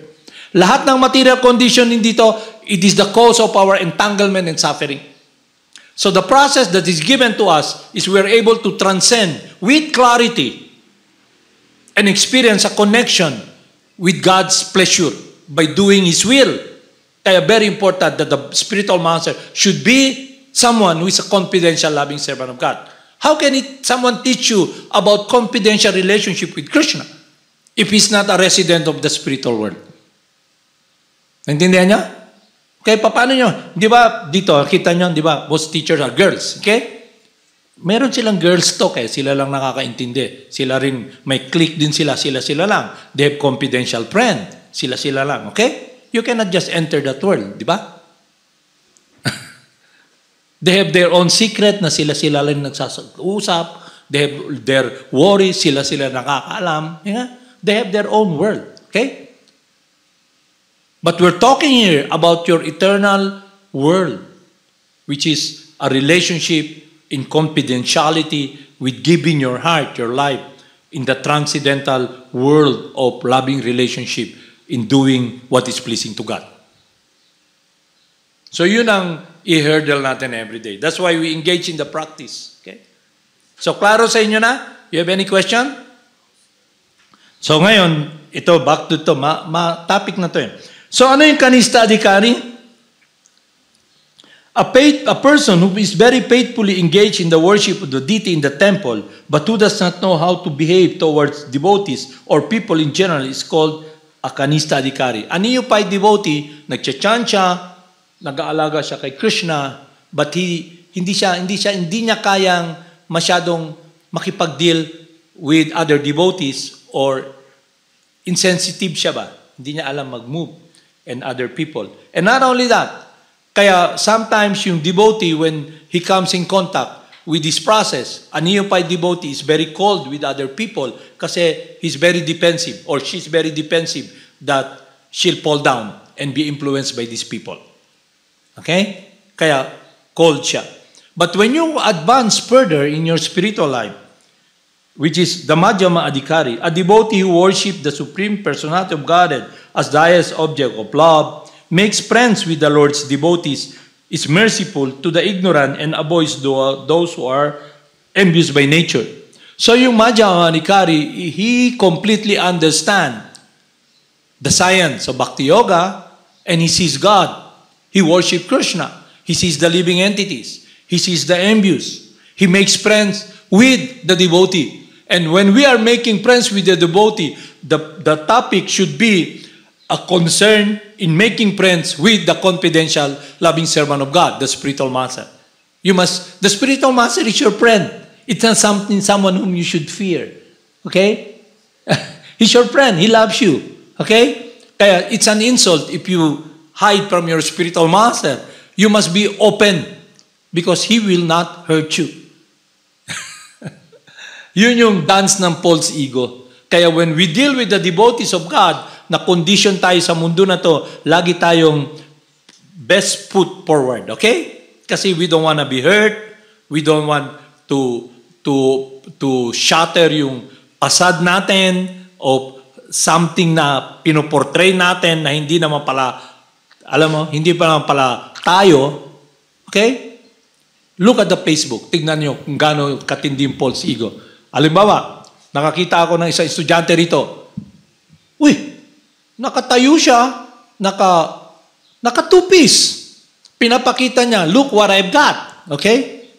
Lahat ng material conditioning dito, it is the cause of our entanglement and suffering. So the process that is given to us is we are able to transcend with clarity and experience a connection with God's pleasure by doing His will. Kaya very important that the spiritual master should be someone who is a confidential, loving servant of God. How can someone teach you about confidential relationship with Krishna if he's not a resident of the spiritual world? Naintindihan niyo? Okay, paano nyo? Di ba, dito, kita nyo, di ba, most teachers are girls. Okay? Meron silang girls talk eh. Sila lang nakakaintindi. Sila rin, may click din sila lang. They have confidential friend. Sila lang. Okay? You cannot just enter that world. Di ba? They have their own secret na sila lang nagsasausap. They have their worries. Sila nakakaalam. Yeah? They have their own world. Okay? But we're talking here about your eternal world, which is a relationship in confidentiality with giving your heart, your life, in the transcendental world of loving relationship in doing what is pleasing to God. So yun ang i-hurdle natin every day. That's why we engage in the practice. Okay? So klaro sa inyo na? You have any question? So ngayon, ito, back to ito, topic na to eh. So ano yung kanista adhikari? A person who is very faithfully engaged in the worship of the deity in the temple, but who does not know how to behave towards devotees or people in general is called a kanista adhikari. Ano yung pay devotee, nagcha-chant siya, nag-aalaga siya kay Krishna, but hindi niya kayang masyadong makipag-deal with other devotees or insensitive siya ba? Hindi niya alam mag-move and other people. And not only that, kaya sometimes yung devotee, when he comes in contact with this process, a neophyte devotee is very cold with other people kasi he's very defensive or she's very defensive that she'll fall down and be influenced by these people. Okay? Kaya cold siya. But when you advance further in your spiritual life, which is the Madhyama Adhikari, a devotee who worships the Supreme Personality of Godhead as the highest object of love, makes friends with the Lord's devotees, is merciful to the ignorant, and avoids those who are envious by nature. So yung Madhyama Adhikari, he completely understands the science of Bhakti Yoga, and he sees God. He worships Krishna. He sees the living entities. He sees the envious. He makes friends with the devotee. And when we are making friends with the devotee, the topic should be a concern in making friends with the confidential, loving servant of God, the spiritual master. The spiritual master is your friend. It's not someone whom you should fear. Okay? He's your friend. He loves you. Okay? Kaya it's an insult if you hide from your spiritual master. You must be open because he will not hurt you. Yun yung dance ng false ego. Kaya when we deal with the devotees of God, na condition tayo sa mundo na to, lagi tayong best foot forward. Okay? Kasi we don't want to be hurt. We don't want to shatter yung pasad natin o something na pinoportray natin na hindi naman pala, alam mo, hindi pa naman pala tayo. Okay? Look at the Facebook. Tignan nyo kung gaano katindi yung false ego. Halimbawa, nakakita ako ng isang estudyante rito. Uy, nakatayo siya, naka two-piece. Pinapakita niya, look what I've got. Okay?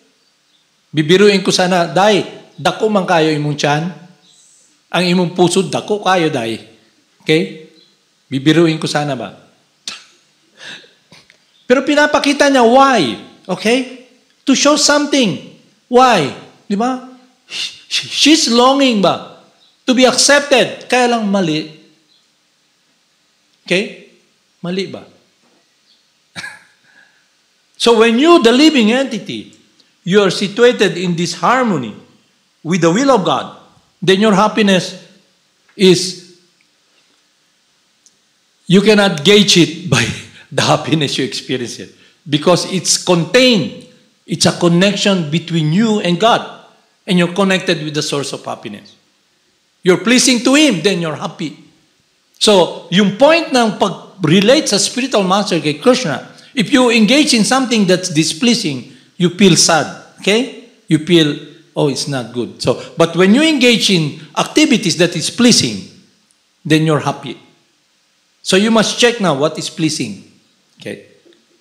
Bibiruin ko sana, day, dako man kayo imong tiyan. Ang imong puso, dako kayo, day. Okay? Bibiruin ko sana ba? Pero pinapakita niya why. Okay? To show something. Why? Di ba? She's longing ba? To be accepted. Kaya lang mali. Okay? Mali ba? So when you, the living entity, you are situated in this harmony with the will of God, then your happiness is, you cannot gauge it by the happiness you experience it. Because it's contained. It's a connection between you and God. And you're connected with the source of happiness. You're pleasing to Him, then you're happy. So, yung point ng pag-relate sa spiritual master kay Krishna, if you engage in something that's displeasing, you feel sad. Okay? You feel, oh, it's not good. So, but when you engage in activities that is pleasing, then you're happy. So you must check now what is pleasing. Okay?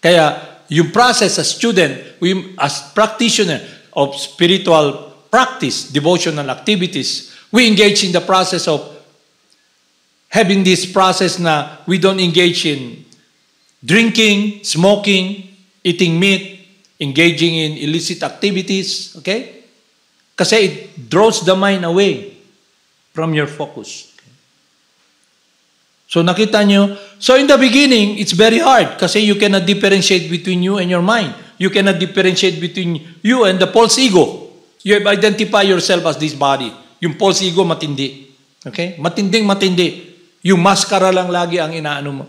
Kaya, yung process as student, we, as practitioner of spiritual practice, devotional activities, we engage in the process of having this process na we don't engage in drinking, smoking, eating meat, engaging in illicit activities. Okay? Kasi it draws the mind away from your focus. So nakita nyo, so in the beginning, it's very hard kasi you cannot differentiate between you and your mind. You cannot differentiate between you and the false ego. You have identified yourself as this body. Yung false ego, matindi. Okay? Matinding-matindi. Yung maskara lang lagi ang inaano mo.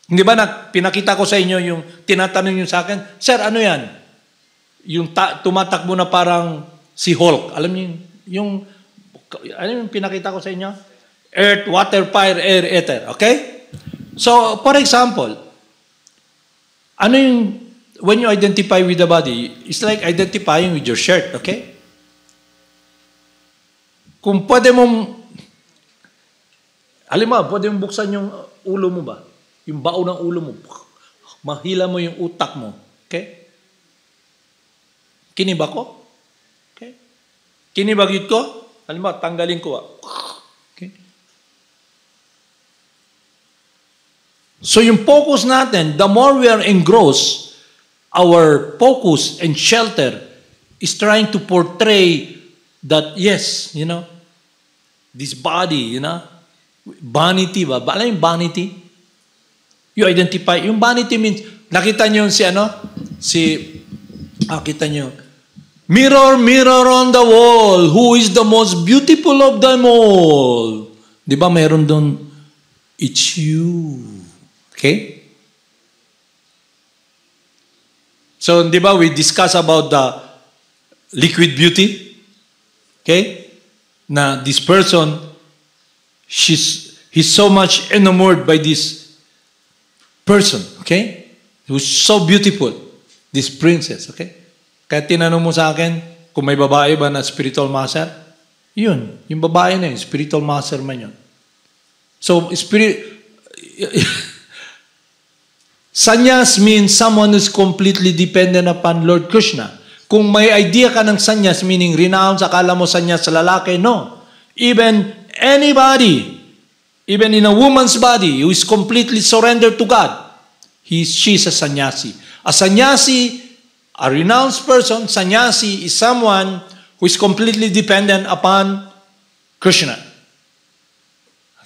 Hindi ba pinakita ko sa inyo yung tinatanong nyo sa akin, Sir, ano yan? Yung tumatakbo na parang si Hulk. Alam niyo yung ano yung pinakita ko sa inyo? Earth, water, fire, air, ether. Okay? So, for example, ano yung, when you identify with the body, it's like identifying with your shirt. Okay? Kung pwede mong, halimbawa, pwede mong buksan yung ulo mo ba? Yung bao ng ulo mo. Mahila mo yung utak mo. Okay? Kinibag ko? Okay? Kinibagit ko? Halimbawa, tanggalin ko. Okay? So yung focus natin, the more we are engrossed, our focus and shelter is trying to portray that, yes, you know, this body, you know, vanity ba? Alam yung vanity? You identify, yung vanity means, nakita nyo si ano? Kita nyo, mirror, mirror on the wall, who is the most beautiful of them all? Di ba mayroon doon, it's you. Okay? So, di ba, we discuss about the liquid beauty. Okay? Na this person, he's so much enamored by this person. Okay? Who's so beautiful. This princess. Okay? Kaya tinanong mo sa akin, kung may babae ba na spiritual master? Yun. Yung babae na yun, spiritual master man yun. So, Sannyas means someone who's completely dependent upon Lord Krishna. Kung may idea ka ng sannyas, meaning renounce, akala mo sannyas sa lalaki, no. Even anybody, even in a woman's body, who is completely surrendered to God, she's a sannyasi. A sannyasi, a renounced person, sannyasi is someone who is completely dependent upon Krishna.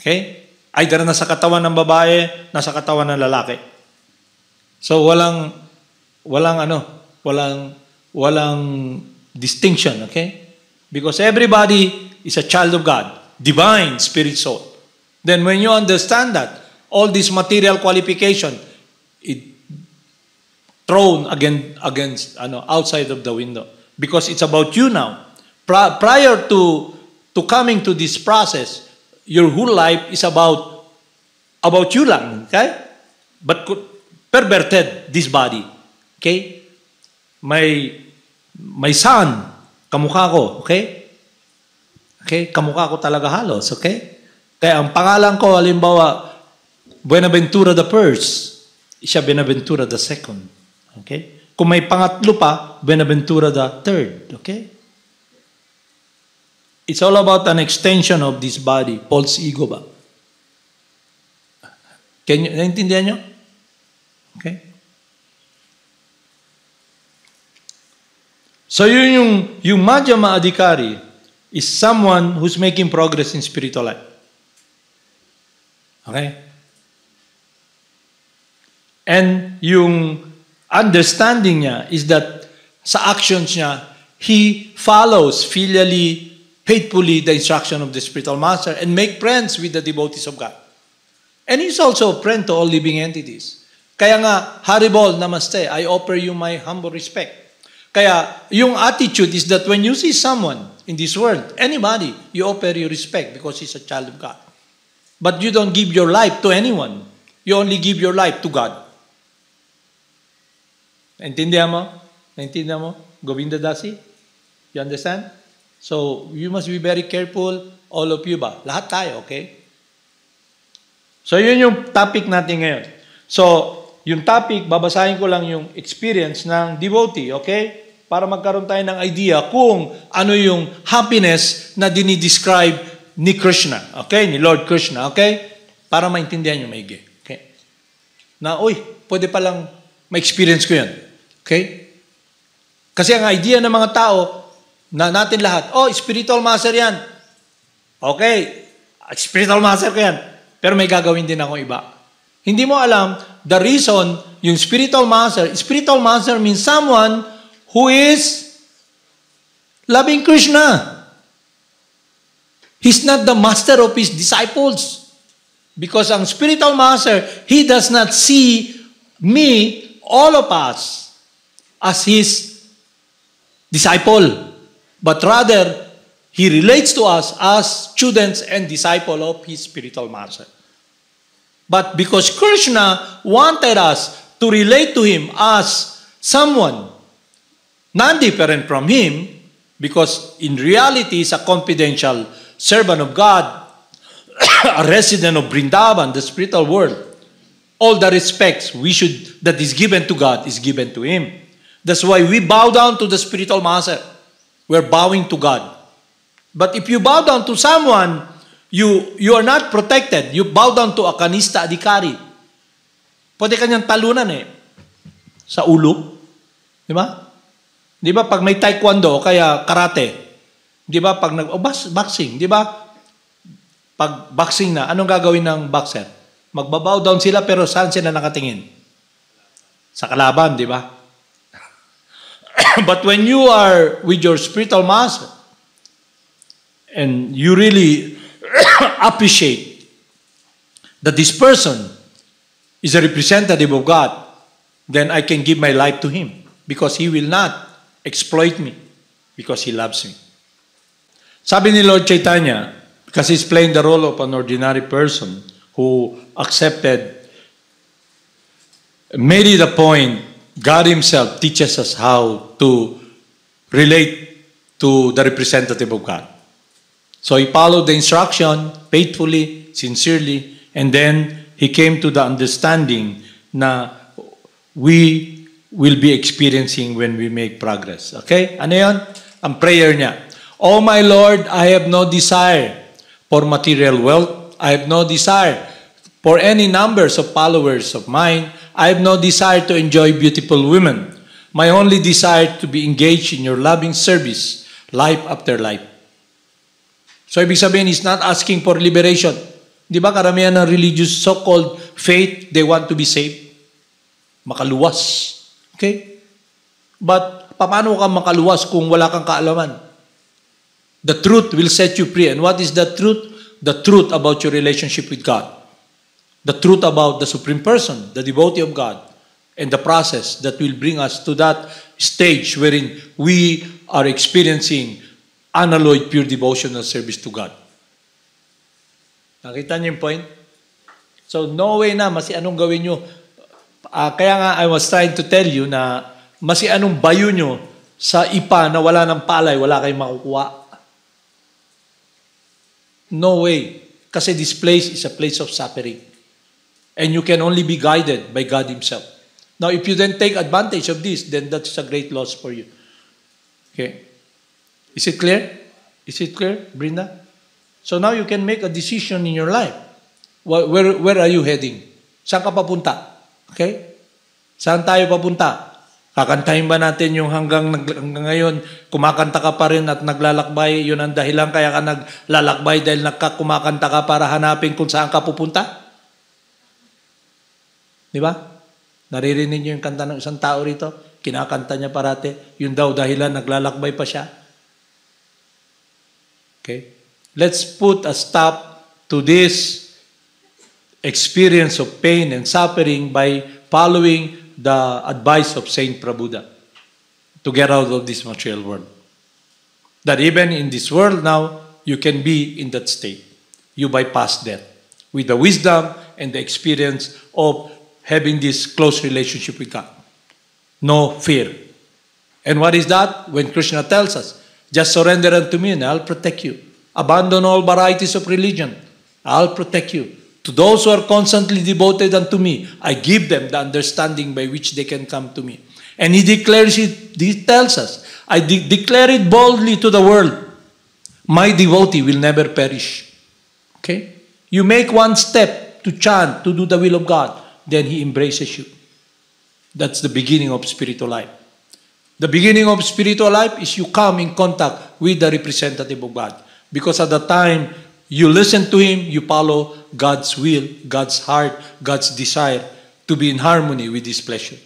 Okay? Either nasa katawan ng babae, nasa katawan ng lalaki. So walang distinction, okay? Because everybody is a child of God, divine spirit soul. Then when you understand that, all this material qualification, it thrown against outside of the window, because it's about you now. Prior to coming to this process, your whole life is about you lang, okay? But perverted this body. Okay? May son, kamukha ko, okay? Okay? Kamukha ko talaga halos, okay? Kaya ang pangalan ko, halimbawa, Buenaventura the first, siya Benaventura the second. Okay? Kung may pangatlo pa, Buenaventura the third. Okay? It's all about an extension of this body. Paul's ego ba? Naintindihan nyo? Okay? So yung Madhyama Adhikari is someone who's making progress in spiritual life. Okay? And yung understanding niya is that sa actions niya, he follows filially, faithfully the instruction of the spiritual master and make friends with the devotees of God. And he's also a friend to all living entities. Kaya nga, Haribol, Namaste, I offer you my humble respect. Kaya, yung attitude is that when you see someone in this world, anybody, you offer your respect because he's a child of God. But you don't give your life to anyone. You only give your life to God. Naintindihan mo? Naintindihan mo? Govinda Dasi? You understand? So, you must be very careful, all of you ba? Lahat tayo, okay? So, yun yung topic natin ngayon. So, yung topic, babasahin ko lang yung experience ng devotee, okay? Para magkaroon tayo ng idea kung ano yung happiness na dinidescribe ni Krishna, okay? Ni Lord Krishna, okay? Para maintindihan nyo maigi, okay? Na, uy, pwede palang ma-experience ko yan, okay? Kasi ang idea ng mga tao, na natin lahat, oh, spiritual master yan. Okay, spiritual master ko yan. Pero may gagawin din ako iba. Hindi mo alam, the reason, yung spiritual master means someone who is loving Krishna. He's not the master of his disciples. Because ang spiritual master, he does not see me, all of us, as his disciple. But rather, he relates to us as students and disciples of his spiritual master. But because Krishna wanted us to relate to him as someone non-different from him, because in reality, he's a confidential servant of God, a resident of Vrindavan, the spiritual world, all the respects that is given to God is given to him. That's why we bow down to the spiritual master. We're bowing to God. But if you bow down to someone, you are not protected. You bow down to a kanista adhikari. Pwede kanyang talunan sa ulo. Di ba? Di ba pag may taekwondo o kaya karate, di ba pag boxing, di ba? Pag boxing na, anong gagawin ng boxer? Magbabow down sila pero saan sila nakatingin? Sa kalaban, di ba? But when you are with your spiritual master and you really appreciate that this person is a representative of God, then I can give my life to him because he will not exploit me because he loves me. Sabi ni Lord Chaitanya, because he's playing the role of an ordinary person who accepted, made it a point, God himself teaches us how to relate to the representative of God. So he followed the instruction faithfully, sincerely, and then he came to the understanding na we will be experiencing when we make progress. Okay? Ano yun? Ang prayer niya. Oh my Lord, I have no desire for material wealth. I have no desire for any numbers of followers of mine. I have no desire to enjoy beautiful women. My only desire to be engaged in your loving service, life after life. So, ibig sabihin, he's not asking for liberation. Di ba, karamihan ng religious so-called faith, they want to be saved. Makaluwas. Okay? But, paano ka makaluwas kung wala kang kaalaman? The truth will set you free. And what is the truth? The truth about your relationship with God. The truth about the Supreme Person, the devotee of God, and the process that will bring us to that stage wherein we are experiencing unalloyed pure devotional service to God. Nakita niyo yung point? So, no way na, masi anong gawin nyo. Kaya nga, I was trying to tell you na masi anong bayo nyo sa ipa na wala ng palay, wala kayong makukuha. No way. Kasi this place is a place of suffering. And you can only be guided by God himself. Now, if you then take advantage of this, then that's a great loss for you. Okay? Is it clear? Is it clear, Brenda? So now you can make a decision in your life. Where are you heading? Saan ka papunta? Okay? Saan tayo papunta? Kakantahin ba natin yung hanggang ngayon, kumakanta ka pa rin at naglalakbay, yun ang dahilan kaya ka naglalakbay dahil kumakanta ka para hanapin kung saan ka pupunta? Di ba? Naririnig niyo yung kanta ng isang tao rito? Kinakanta niya parati. Yun daw dahilan, naglalakbay pa siya. Okay? Let's put a stop to this experience of pain and suffering by following the advice of Saint Prabhupada to get out of this material world. That even in this world now, you can be in that state. You bypass death with the wisdom and the experience of having this close relationship with God. No fear. And what is that? When Krishna tells us, just surrender unto me and I'll protect you. Abandon all varieties of religion. I'll protect you. To those who are constantly devoted unto me, I give them the understanding by which they can come to me. And he declares it, he tells us, I declare it boldly to the world. My devotee will never perish. Okay? You make one step to chant, to do the will of God, then he embraces you. That's the beginning of spiritual life. The beginning of spiritual life is you come in contact with the representative of God. Because at the time you listen to him, you follow God's will, God's heart, God's desire to be in harmony with his pleasure.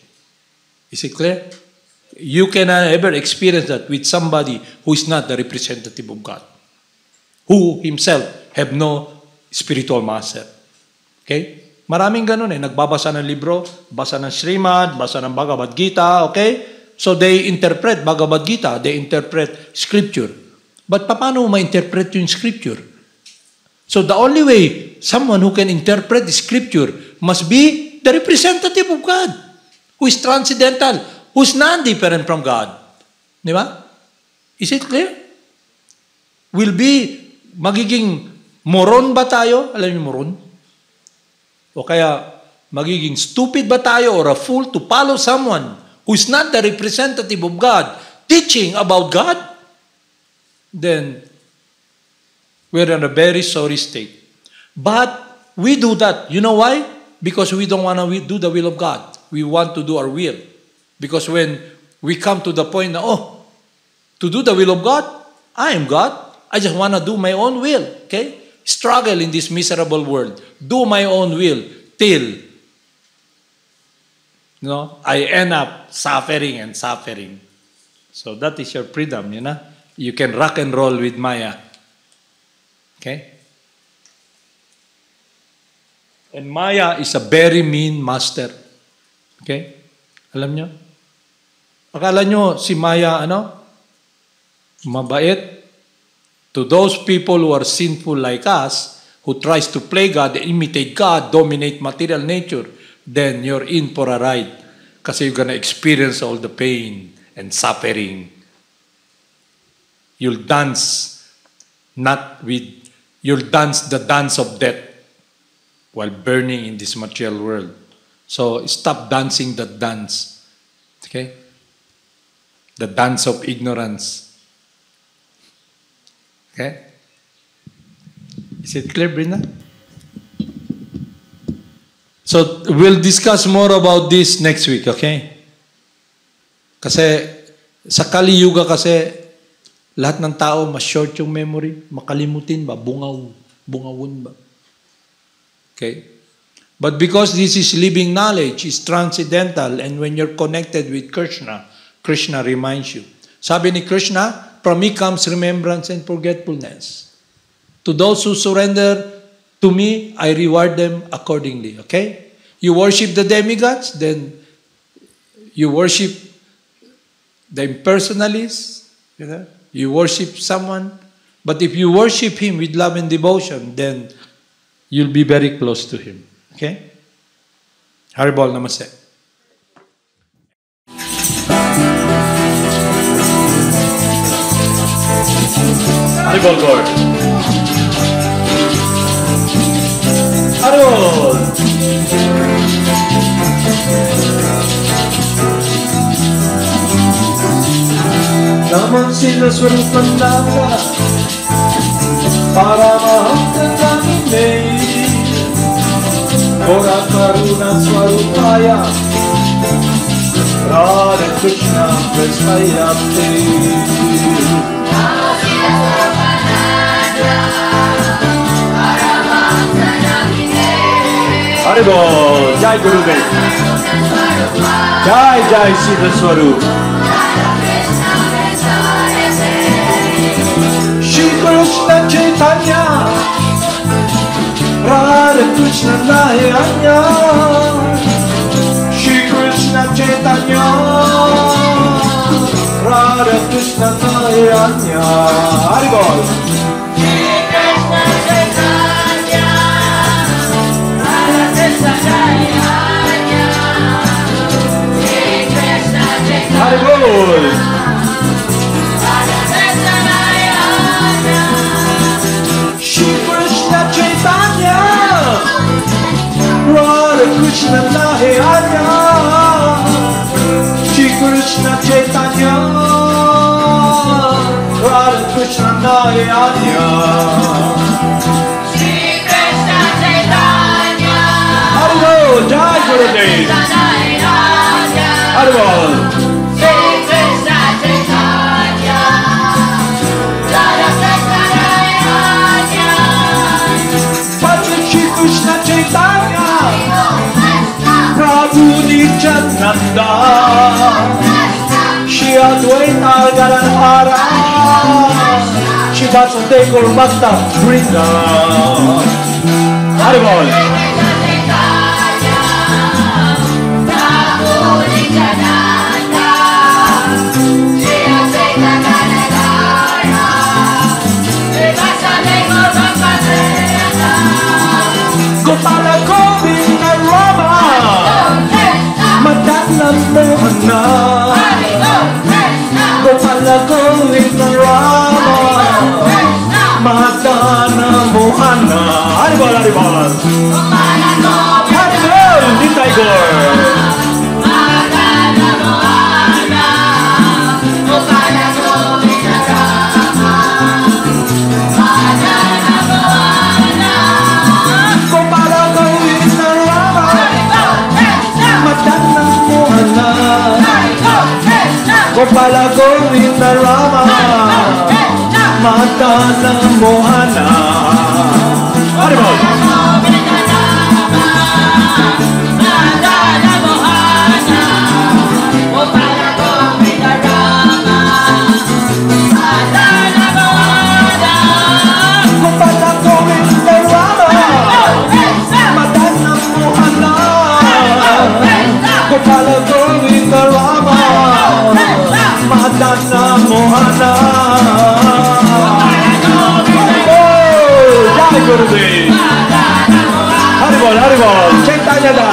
Is it clear? You cannot ever experience that with somebody who is not the representative of God, who himself have no spiritual master. Okay? Maraming ganun eh. Nagbabasa ng libro, basa ng Srimad, basa ng Bhagavad Gita, okay? So they interpret Bhagavad Gita, they interpret Scripture. But paano ma-interpret yung Scripture? So the only way someone who can interpret the Scripture must be the representative of God, who is transcendental, who is non-different from God. Di ba? Is it clear? Magiging moron ba tayo? Alam niyo moron? O kaya magiging stupid ba tayo or a fool to follow someone who is not the representative of God teaching about God? Then we're in a very sorry state. But we do that. You know why? Because we don't want to do the will of God. We want to do our will. Because when we come to the point na, to do the will of God, I am God. I just want to do my own will. Okay? Struggle in this miserable world. Do my own will till I end up suffering and suffering. So that is your freedom, you know? You can rock and roll with Maya. Okay? And Maya is a very mean master. Okay? Alam nyo? Akala nyo si Maya, mabait? To those people who are sinful like us, who tries to play God, imitate God, dominate material nature, then you're in for a ride. Kasi you're gonna experience all the pain and suffering. You'll dance the dance of death while burning in this material world. So stop dancing that dance. Okay? The dance of ignorance. Okay? Is it clear, Brina? So we'll discuss more about this next week, okay? Kasi sa Kali Yuga kasi lahat ng tao mas short yung memory, makalimutin ba, bungawon ba. Okay? But because this is living knowledge, is transcendental, and when you're connected with Krishna, Krishna reminds you. Sabi ni Krishna, from me comes remembrance and forgetfulness. To those who surrender to me, I reward them accordingly. Okay? You worship the demigods, then you worship the impersonalists, you worship someone. But if you worship him with love and devotion, then you'll be very close to him. Okay? Haribol Namaste. Haribol Gaur. Haribol. Naman sila swarupananda Paramahangkandamine Gora Karuna Swarupaya Radha Krishna Prasayate Haribol, Jai Gurudev Jai Jai Siddha Swarup Shri Krishna Chaitanya Radha Krishna Nayanya Shri Krishna Chaitanya Radha Krishna Nayanya Haribol Haribol Shri Krishna Chaitanya Radha Krishna Nayanya Shri Krishna Chaitanya Radha Krishna Nayanya Shri Krishna Chaitanya Haribol Jai Gurudev Haribol Krishna Chaitanya Prabhu Nityananda Shri Advaita Gadadhara Shri Vasudeva Bhakta Vrinda Haribol Gopala Govinda Rama Madana Mohana Gopala Govinda Rama Madana Mohana Haribol Haribol Haribol Nitai Gaur Gopala Govinda Rama Madana Mohana Haribol Gopala Govinda Rama Madana Mohana Gopala Govinda Rama Madana Mohana Jai Gurudev Haribol Haribol Chaitanya Da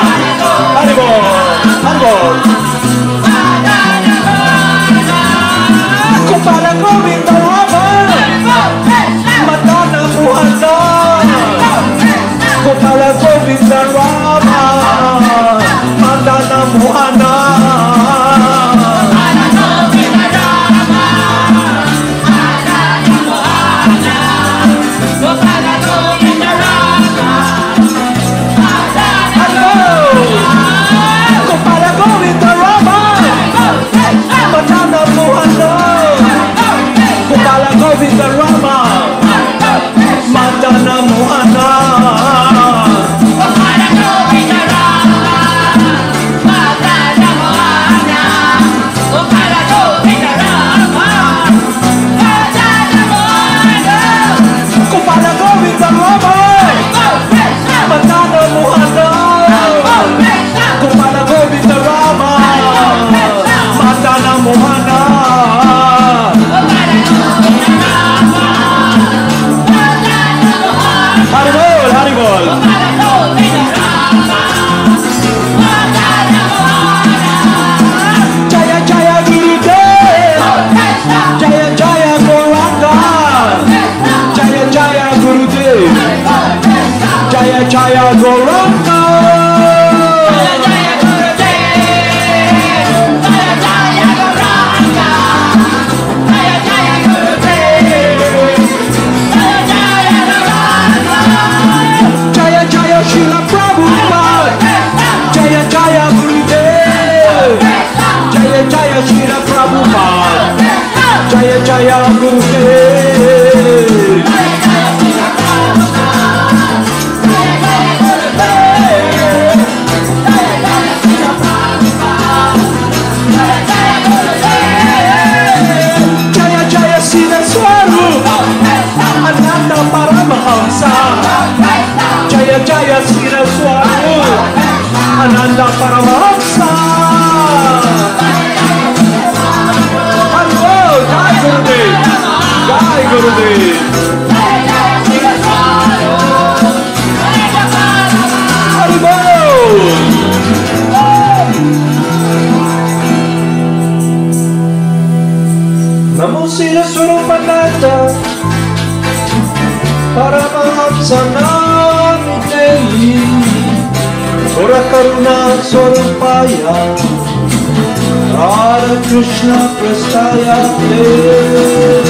Haribol Haribol Gopala Govinda Rama Madana Mohana Gopala Govinda Rama Madana Mohana Govinda Rama Madana Mohana Gopala Govinda Rama Madana Mohana Gopala Govinda Rama Madana Mohana Haribol Haribol Jaya Jaya Gurudev Jaya Jaya Gauranga Jaya Jaya Gurudev Jaya Jaya Gauranga Srila Prabhupada, Jaya Jaya Gurudev. Jaya Jaya Sina Swarup, Ananda Paramahamsa. Jaya Jaya Sina Swarup, Ananda Paramahamsa. Hello, Jai Gurudev, Jai Gurudev. Haribol. Namo Sila Swarupananda, Paramahamsa Namine, Gora Karuna Swarupaya, Radha Krishna Prastaya Te.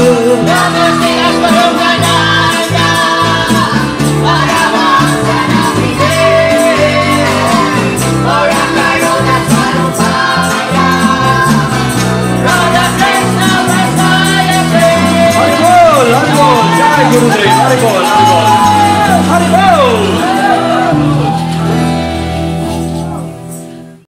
Haribol, Haribol, Jai Gurudev.